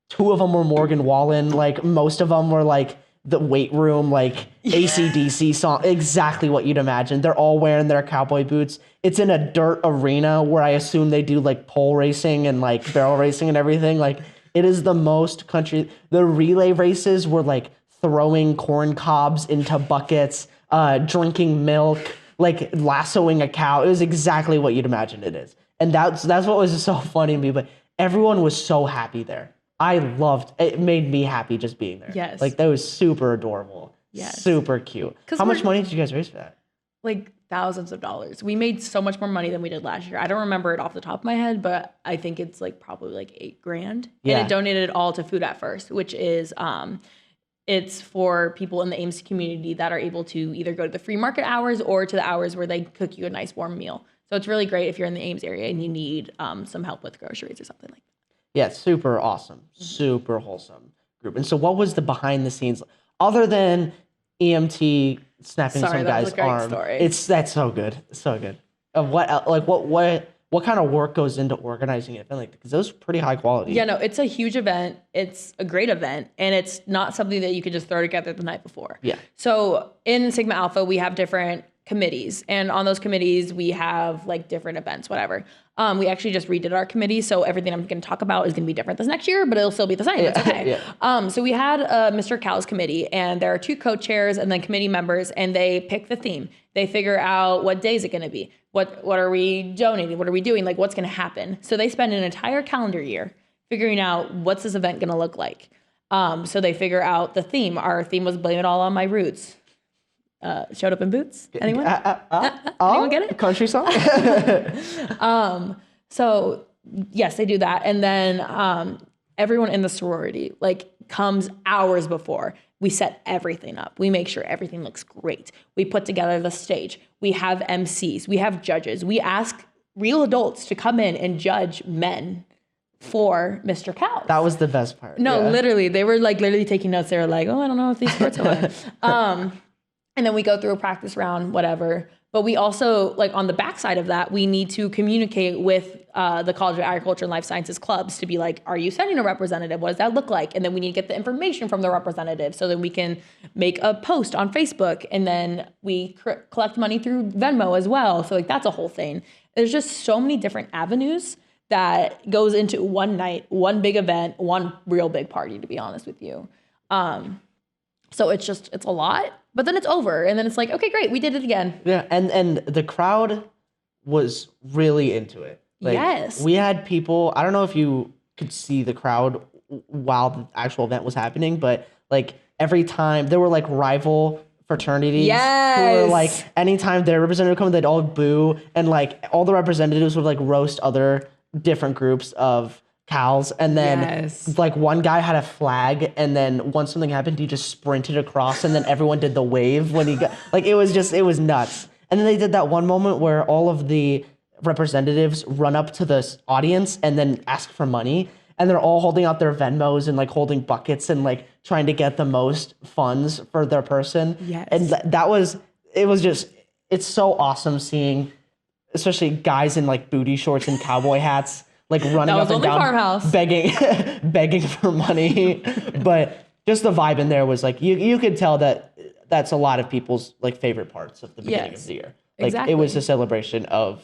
two of them were Morgan Wallen. Like most of them were like the weight room, like AC/DC song, exactly what you'd imagine. They're all wearing their cowboy boots. It's in a dirt arena where I assume they do like pole racing and like barrel racing and everything. Like it is the most country. The relay races were like throwing corn cobs into buckets, drinking milk, like lassoing a cow. It was exactly what you'd imagine it is. And that's what was so funny to me. But everyone was so happy there. I loved it. It made me happy just being there. Yes. Like that was super adorable. Yes. Super cute. How much money did you guys raise for that? Like thousands of dollars. We made so much more money than we did last year. I don't remember it off the top of my head, but I think it's like probably like $8,000. Yeah. And it donated it all to Food at First, which is it's for people in the Ames community that are able to either go to the free market hours or to the hours where they cook you a nice warm meal. So it's really great if you're in the Ames area and you need some help with groceries or something like that. Yeah, super awesome, super wholesome group. And so, what was the behind the scenes other than EMT snapping Sorry, some that was guy's a great arm? story. That's so good, so good. What kind of work goes into organizing an event like that? Because those are pretty high quality. Yeah, no, it's a huge event. It's a great event, and it's not something that you could just throw together the night before. Yeah. So in Sigma Alpha, we have different committees, and on those committees, we have like different events, whatever. We actually just redid our committee, so everything I'm going to talk about is going to be different this next year, but it'll still be the same. It's okay. Yeah. So we had Mr. Cal's committee, and there are 2 co-chairs and then committee members, and they pick the theme. They figure out what day is it going to be. What are we donating? What are we doing? Like, what's going to happen? So they spend an entire calendar year figuring out what's this event going to look like. So they figure out the theme. Our theme was Blame It All on My Roots. Showed Up in Boots? Anyone? Anyone get it? Country song? So yes, they do that. And then everyone in the sorority like comes hours before. We set everything up. We make sure everything looks great. We put together the stage. We have MCs. We have judges. We ask real adults to come in and judge men for Mr. Cal. That was the best part. No, yeah. literally. They were like literally taking notes. They were like, oh, I don't know if these skirts are. And then we go through a practice round, whatever. But we also, like on the backside of that, we need to communicate with the College of Agriculture and Life Sciences clubs to be like, are you sending a representative? What does that look like? And then we need to get the information from the representative so that we can make a post on Facebook. And then we collect money through Venmo as well. So like that's a whole thing. There's just so many different avenues that goes into one night, one big event, one real big party, to be honest with you. So it's a lot, but then it's over. And then it's like, okay, great. We did it again. Yeah. And the crowd was really into it. Like, yes. We had people, I don't know if you could see the crowd while the actual event was happening, but like every time there were like rival fraternities who were like, anytime their representative would come, they'd all boo. And like all the representatives would like roast other different groups of Cals, and then like one guy had a flag, and then once something happened, he just sprinted across, and then everyone did the wave when he got like it was nuts. And then they did that one moment where all of the representatives run up to the audience and then ask for money, and they're all holding out their Venmos and like holding buckets and like trying to get the most funds for their person. Yes. And it's so awesome seeing, especially guys in like booty shorts and cowboy hats, like running up and down, farmhouse. begging for money. But just the vibe in there was like, you could tell that that's a lot of people's like favorite parts of the beginning of the year. Like exactly. It was a celebration of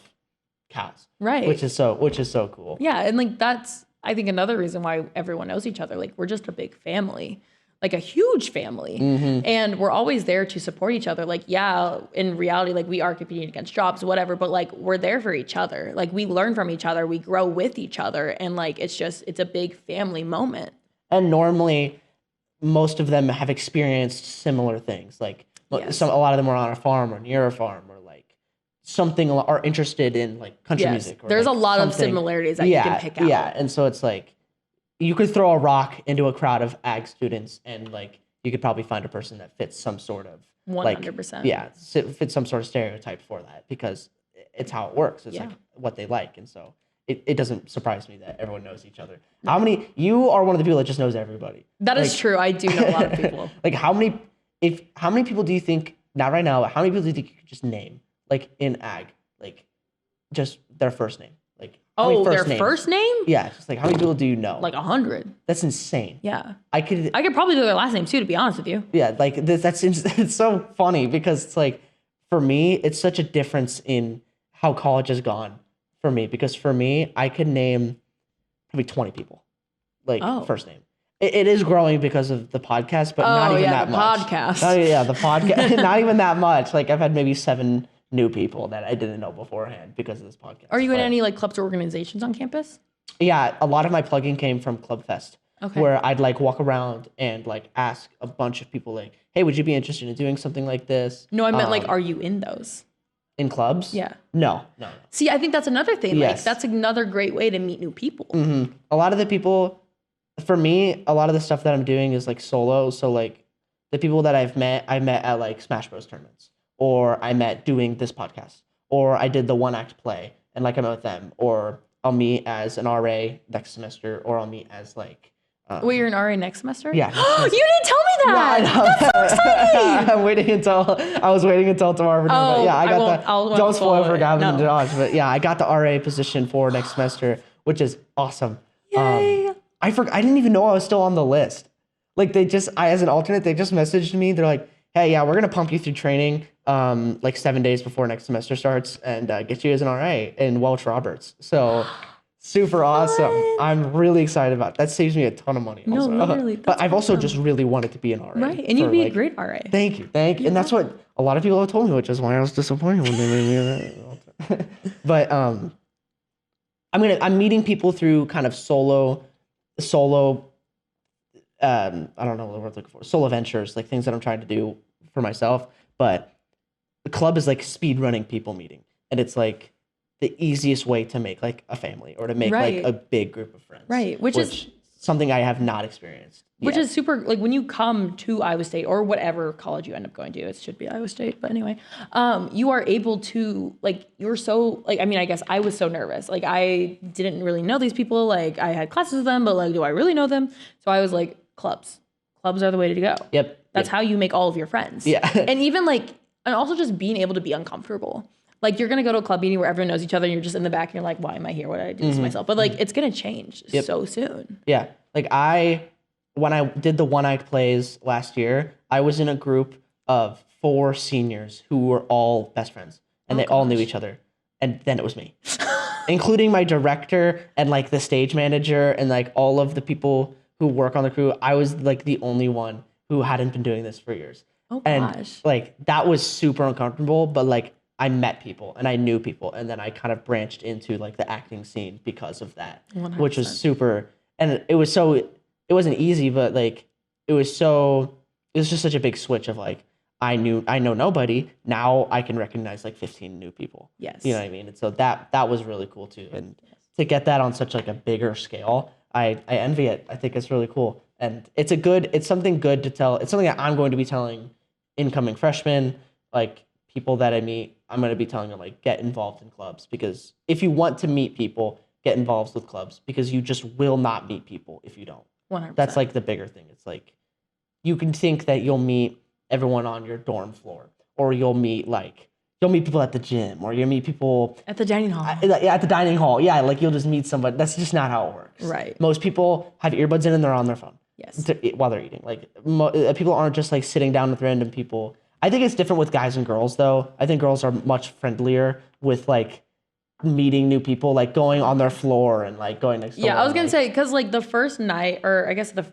cows, right? Which is so cool. Yeah, and like that's I think another reason why everyone knows each other. Like we're just a big family. Like a huge family. And we're always there to support each other. Like, yeah, in reality, like we are competing against jobs, whatever, but like we're there for each other. Like we learn from each other, we grow with each other. And like, it's a big family moment. And normally most of them have experienced similar things. Like a lot of them are on a farm or near a farm or like something, are interested in like country music. Or there's like a lot of similarities that you can pick out. Yeah, and so it's like, you could throw a rock into a crowd of ag students and like you could probably find a person that fits some sort of 100%. Fits some sort of stereotype for that, because it's how it works. It's like what they like. And so it doesn't surprise me that everyone knows each other. You are one of the people that just knows everybody. That is true. I do know a lot of people. Like how many people do you think, not right now, how many people do you think you could just name like in ag, like just their first name? First name? Yeah, just like how many people do you know? Like 100. That's insane. Yeah. I could probably do their last name too, to be honest with you. Yeah, like it's so funny because it's like, for me, it's such a difference in how college has gone for me. Because for me, I could name probably 20 people, like first name. It is growing because of the podcast, but not even that much. Podcast. The podcast. Not even that much. Like I've had maybe 7 new people that I didn't know beforehand because of this podcast. Are you in any like clubs or organizations on campus? Yeah, a lot of my plugging came from Club Fest, where I'd like walk around and like ask a bunch of people like, hey, would you be interested in doing something like this? No, I meant like, are you in those? In clubs? Yeah. No. See, I think that's another thing. Yes. Like that's another great way to meet new people. Mm-hmm. A lot of the people, for me, a lot of the stuff that I'm doing is like solo. So like the people that I met at like Smash Bros tournaments. Or I met doing this podcast, or I did the one act play and like I met with them, or I'll meet as an RA next semester, or I'll meet as like. Wait, you're an RA next semester? Yeah. You didn't tell me that. Yeah, I know. That's so exciting. I was waiting until tomorrow. But yeah, I got don't spoil for Gavin and Josh, but yeah, I got the RA position for next semester, which is awesome. Yay. I didn't even know I was still on the list. Like as an alternate, they just messaged me. They're like, hey, yeah, we're going to pump you through training like 7 days before next semester starts and get you as an RA in Welch Roberts. So super awesome. I'm really excited about it. That saves me a ton of money. Also. No, literally. But I've also just really wanted to be an RA. Right. And you'd be a great RA. Thank you. And that's what a lot of people have told me, which is why I was disappointed when they made me that. But I'm meeting people through kind of solo I don't know what the word I'm looking for, solo ventures, like things that I'm trying to do for myself. But the club is like speed running people meeting. And it's like the easiest way to make like a family or to make like a big group of friends. Right. Which is something I have not experienced. Which is super, like when you come to Iowa State or whatever college you end up going to, it should be Iowa State, but anyway, you are able to, like, you're so, like, I mean, I guess I was so nervous. Like, I didn't really know these people. Like, I had classes with them, but like, do I really know them? So I was like, clubs are the way to go. Yep. That's how you make all of your friends. Yeah. And even like, and also just being able to be uncomfortable. Like, you're going to go to a club meeting where everyone knows each other and you're just in the back and you're like, why am I here? What did I do to myself? But like, it's going to change so soon. Yeah. Like when I did the One Ike plays last year, I was in a group of 4 seniors who were all best friends and they all knew each other. And then it was me, including my director and like the stage manager and like all of the people who work on the crew. I was like the only one who hadn't been doing this for years. Oh gosh. And like, that was super uncomfortable, but like I met people and I knew people. And then I kind of branched into like the acting scene because of that, 100%. Which was super. And it wasn't easy, but like, it was just such a big switch of like, I know nobody. Now I can recognize like 15 new people. Yes. You know what I mean? And so that was really cool too. And to get that on such like a bigger scale, I envy it. I think it's really cool. And it's something good to tell. It's something that I'm going to be telling incoming freshmen, like people that I meet, I'm going to be telling them like, get involved in clubs, because if you want to meet people, get involved with clubs, because you just will not meet people if you don't. 100%. That's like the bigger thing. It's like, you can think that you'll meet everyone on your dorm floor, or you'll meet people at the gym, or you'll meet people at the dining hall. At the dining hall. Yeah, like you'll just meet somebody. That's just not how it works. Right. Most people have earbuds in and they're on their phone. Yes. While they're eating. Like people aren't just like sitting down with random people. I think it's different with guys and girls though. I think girls are much friendlier with like meeting new people, like going on their floor and like going next door. Yeah, I was gonna say, because like the first night, or I guess the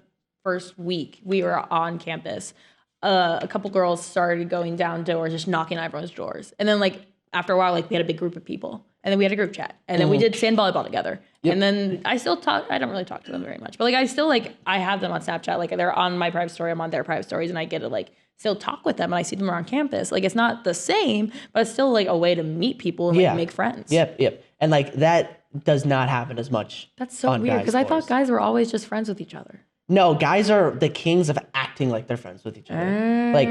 first week we were on campus, a couple girls started going down doors, just knocking on everyone's doors, and then like after a while, like we had a big group of people, and then we had a group chat, and then we did sand volleyball together. Yep. And then I still talk. I don't really talk to them very much, but like I still like I have them on Snapchat. Like they're on my private story, I'm on their private stories, and I get to like still talk with them, and I see them around campus. Like it's not the same, but it's still like a way to meet people and like make friends. Yep. And like that does not happen as much. That's so weird, because I thought guys were always just friends with each other. No, guys are the kings of acting like they're friends with each other. Like,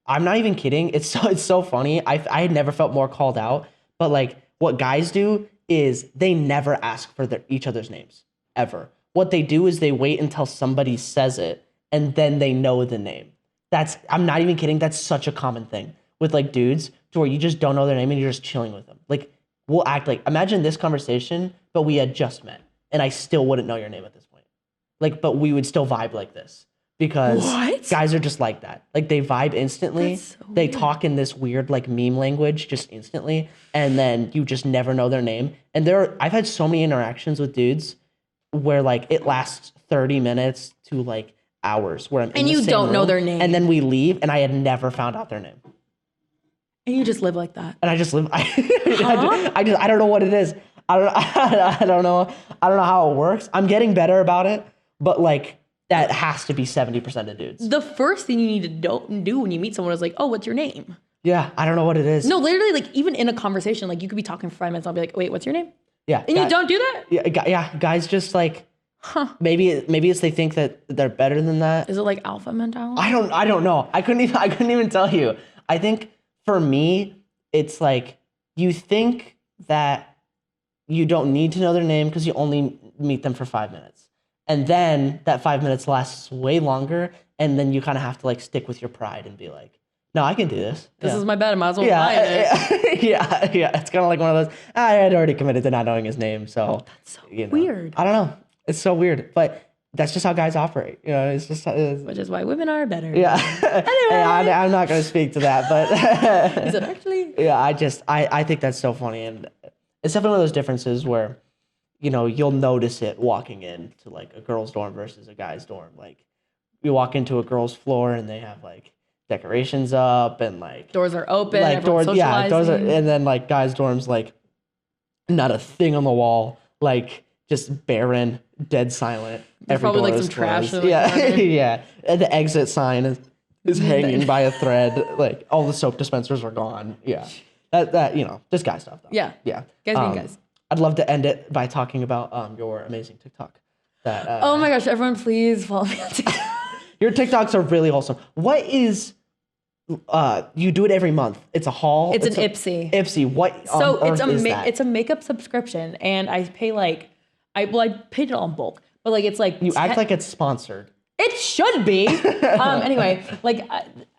I'm not even kidding. It's so funny. I had never felt more called out. But like, what guys do is they never ask for each other's names ever. What they do is they wait until somebody says it, and then they know the name. I'm not even kidding. That's such a common thing with like dudes, to where you just don't know their name and you're just chilling with them. Like, we'll act like, imagine this conversation, but we had just met, and I still wouldn't know your name at this point. Like, but we would still vibe like this, because guys are just like that. Like, they vibe instantly. So they talk in this weird like meme language just instantly, and then you just never know their name. And I've had so many interactions with dudes where like it lasts 30 minutes to like hours, where I'm in and the you same don't know room, their name, and then we leave, and I had never found out their name. And you just live like that. And I just live. I don't know what it is. I don't know how it works. I'm getting better about it, but like that has to be 70% of dudes. The first thing you need to do when you meet someone is like, oh, what's your name? Yeah, I don't know what it is. No, literally, like even in a conversation, like you could be talking for 5 minutes, I'll be like, wait, what's your name? Yeah, and you don't do that. Yeah. Guys just like, maybe it's they think that they're better than that. Is it like alpha mentality? I don't know. I couldn't even tell you. I think for me, it's like you think that you don't need to know their name because you only meet them for 5 minutes. And then that 5 minutes lasts way longer. And then you kind of have to like stick with your pride and be like, no, I can do this. This is my bet. I might as well Yeah, buy it. yeah. It's kind of like one of those. I had already committed to not knowing his name, so That's so weird. I don't know. It's so weird, but that's just how guys operate. It's just. Which is why women are better. Yeah. Anyway. I'm not going to speak to that, but Is it actually? Yeah, I think that's so funny, and it's definitely one of those differences where, you'll notice it walking into like a girl's dorm versus a guy's dorm. Like, you walk into a girl's floor and they have like decorations up and like Doors are open. like doors, socializing. doors are, and then like guys' dorms like not a thing on the wall, like just barren, dead silent. There's Every probably door like is some trash. closed. in the Yeah, corner. yeah. And the exit sign is hanging by a thread. Like all the soap dispensers are gone. Yeah, that just guy stuff though. Yeah. Yeah. Guys being guys. I'd love to end it by talking about your amazing TikTok. That Oh my gosh, everyone please follow me on TikTok. your TikToks are really wholesome. What is you do it every month? It's a haul. It's an Ipsy. Ipsy. What So on earth is that? it's a makeup subscription, and I pay like I paid it all in bulk, but like it's like You act like it's sponsored. it should be. Anyway, like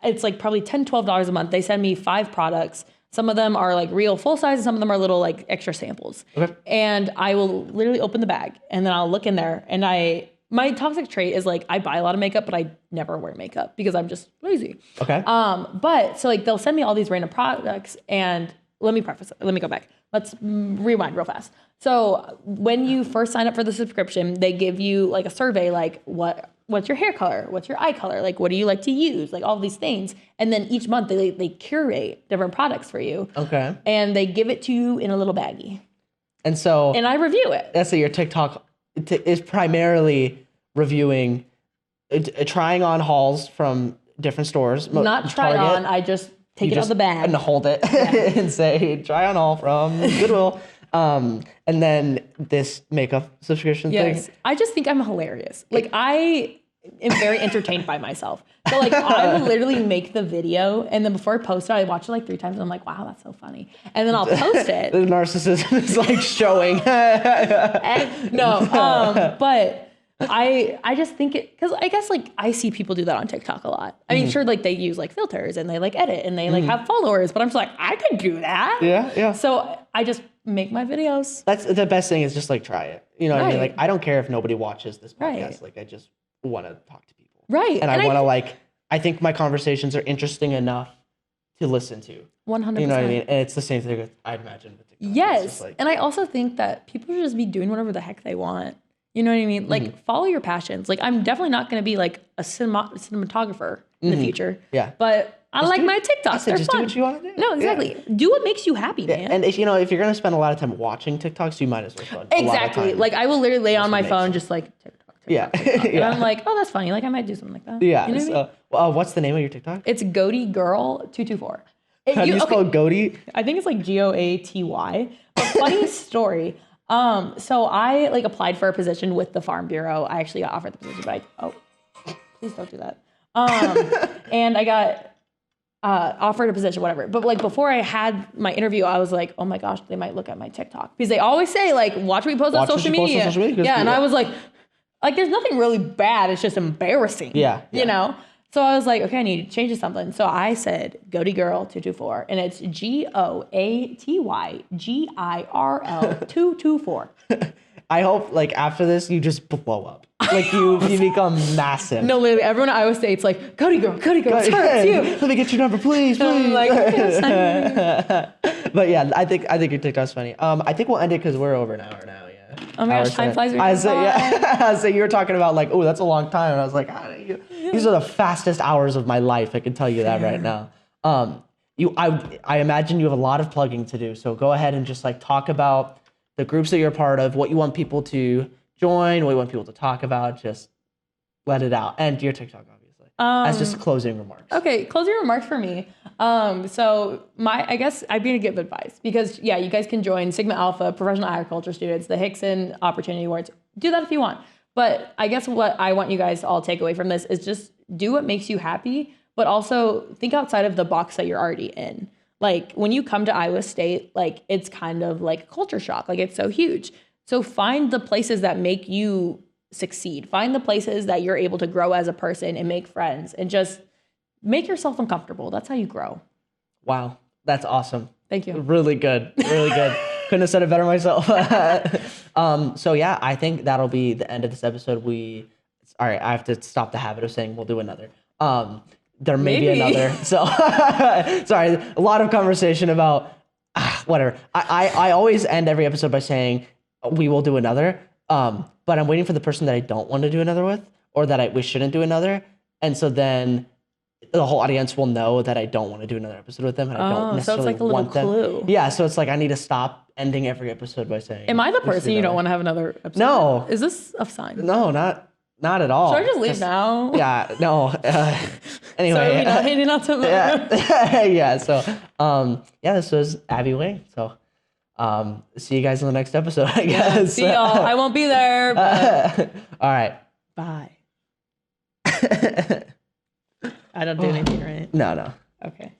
it's like probably $10-12 a month. They send me 5 products. Some of them are like real full size, and some of them are little like extra samples. Okay. And I will literally open the bag, and then I'll look in there, and my toxic trait is like I buy a lot of makeup, but I never wear makeup because I'm just lazy. Okay. But so like they'll send me all these random products, and let me preface it. Let me go back. Let's rewind real fast. So when you first sign up for the subscription, they give you like a survey, like what's your hair color? What's your eye color? Like, what do you like to use? Like all these things. And then each month they curate different products for you. Okay. And they give it to you in a little baggie. And so And I review it. let's say your TikTok is primarily reviewing, trying on hauls from different stores. Not try Target. on, I just take You it out of the bag. and hold it and say try on all from Goodwill. And then this makeup subscription Yes. thing. I just think I'm hilarious. Like I am very entertained by myself. So like I will literally make the video, and then before I post it, I watch it like 3 times and I'm like, wow, that's so funny. And then I'll post it. The narcissism is like showing. But I just think it, because I guess like I see people do that on TikTok a lot. I mean, sure, like they use like filters and they like edit and they like have followers, but I'm just like, I could do that. Yeah. So I just make my videos. That's the best thing is just like try it. You know what I mean? Right. Like I don't care if nobody watches this podcast. Right. Like I just want to talk to people. Right. And I want to like, I think my conversations are interesting enough to listen to. 100%. You know what I mean? And it's the same thing with, I'd imagine with TikTok. It's Yes. just like, And I also think that people should just be doing whatever the heck they want. You know what I mean? Like follow your passions. Like I'm definitely not going to be like a cinematographer in the future. Yeah. But I like my TikToks. They're just fun. do what you want to do. No, exactly. Do what makes you happy, man. And if if you're gonna spend a lot of time watching TikToks, you might as well spend a lot of Exactly. time. Like I will literally lay on my makes phone sense. just like TikTok. Yeah. And Yeah. I'm like, oh, that's funny. Like I might do something like that. Yeah. You know what I mean? So, what's the name of your TikTok? It's Goaty Girl 224. How do you spell goatee? I think it's like GOATY. But funny story. So I like applied for a position with the Farm Bureau. I actually got offered the position, but please don't do that. And I got offered a position, whatever. But like before I had my interview, I was like, oh my gosh, they might look at my TikTok because they always say like, watch what we post on Watch what social you post on media. social media, 'cause Yeah, and yeah. I was like there's nothing really bad. It's just embarrassing. Yeah. You know. So I was like, okay, I need to change to something. So I said, Goaty Girl 224, and it's GOATYGIRL 224. I hope like after this you just blow up. Like you become massive. No, literally, everyone at Iowa State's like, Goaty Girl, it's her, it's you. Let me get your number, please. I'm like, okay, send me. But yeah, I think your TikTok's funny. I think we'll end it because we're over an hour now. Yeah. Oh my gosh, time flies. I say you were talking about like, oh, that's a long time, and I was like, these are the fastest hours of my life. I can tell you that right now. I imagine you have a lot of plugging to do. So go ahead and just like talk about the groups that you're a part of, what you want people to join, what you want people to talk about. Just let it out, and your TikTok, obviously. As just closing remarks. Okay, closing remarks for me. So I guess I'd be to give advice because yeah, you guys can join Sigma Alpha, professional agriculture students, the Hixson Opportunity Awards. Do that if you want. But I guess what I want you guys to all take away from this is just do what makes you happy, but also think outside of the box that you're already in. Like when you come to Iowa State, like it's kind of like a culture shock. Like it's so huge. So find the places that make you succeed. Find the places that you're able to grow as a person and make friends and just make yourself uncomfortable. That's how you grow. Wow. That's awesome. Thank you. Really good. Really good. Couldn't have said it better myself. So yeah, I think that'll be the end of this episode. All right, I have to stop the habit of saying we'll do another. There may be Maybe. another. So sorry, a lot of conversation about whatever. I always end every episode by saying we will do another. But I'm waiting for the person that I don't want to do another with, or that we shouldn't do another. And so then the whole audience will know that I don't want to do another episode with them, and I don't necessarily so it's like a little want them. clue. Yeah, so it's like I need to stop ending every episode by saying. Am I the "We should person do you don't another." want to have another episode? No. Is this a sign? No, not at all. Should I just leave now? Yeah, no. Anyway. So are we not hanging out tomorrow? Yeah. Yeah. So, yeah, this was Abby Wing. So, see you guys in the next episode, I guess. See y'all. I won't be there, but All right. bye. I don't do anything right. No. Okay.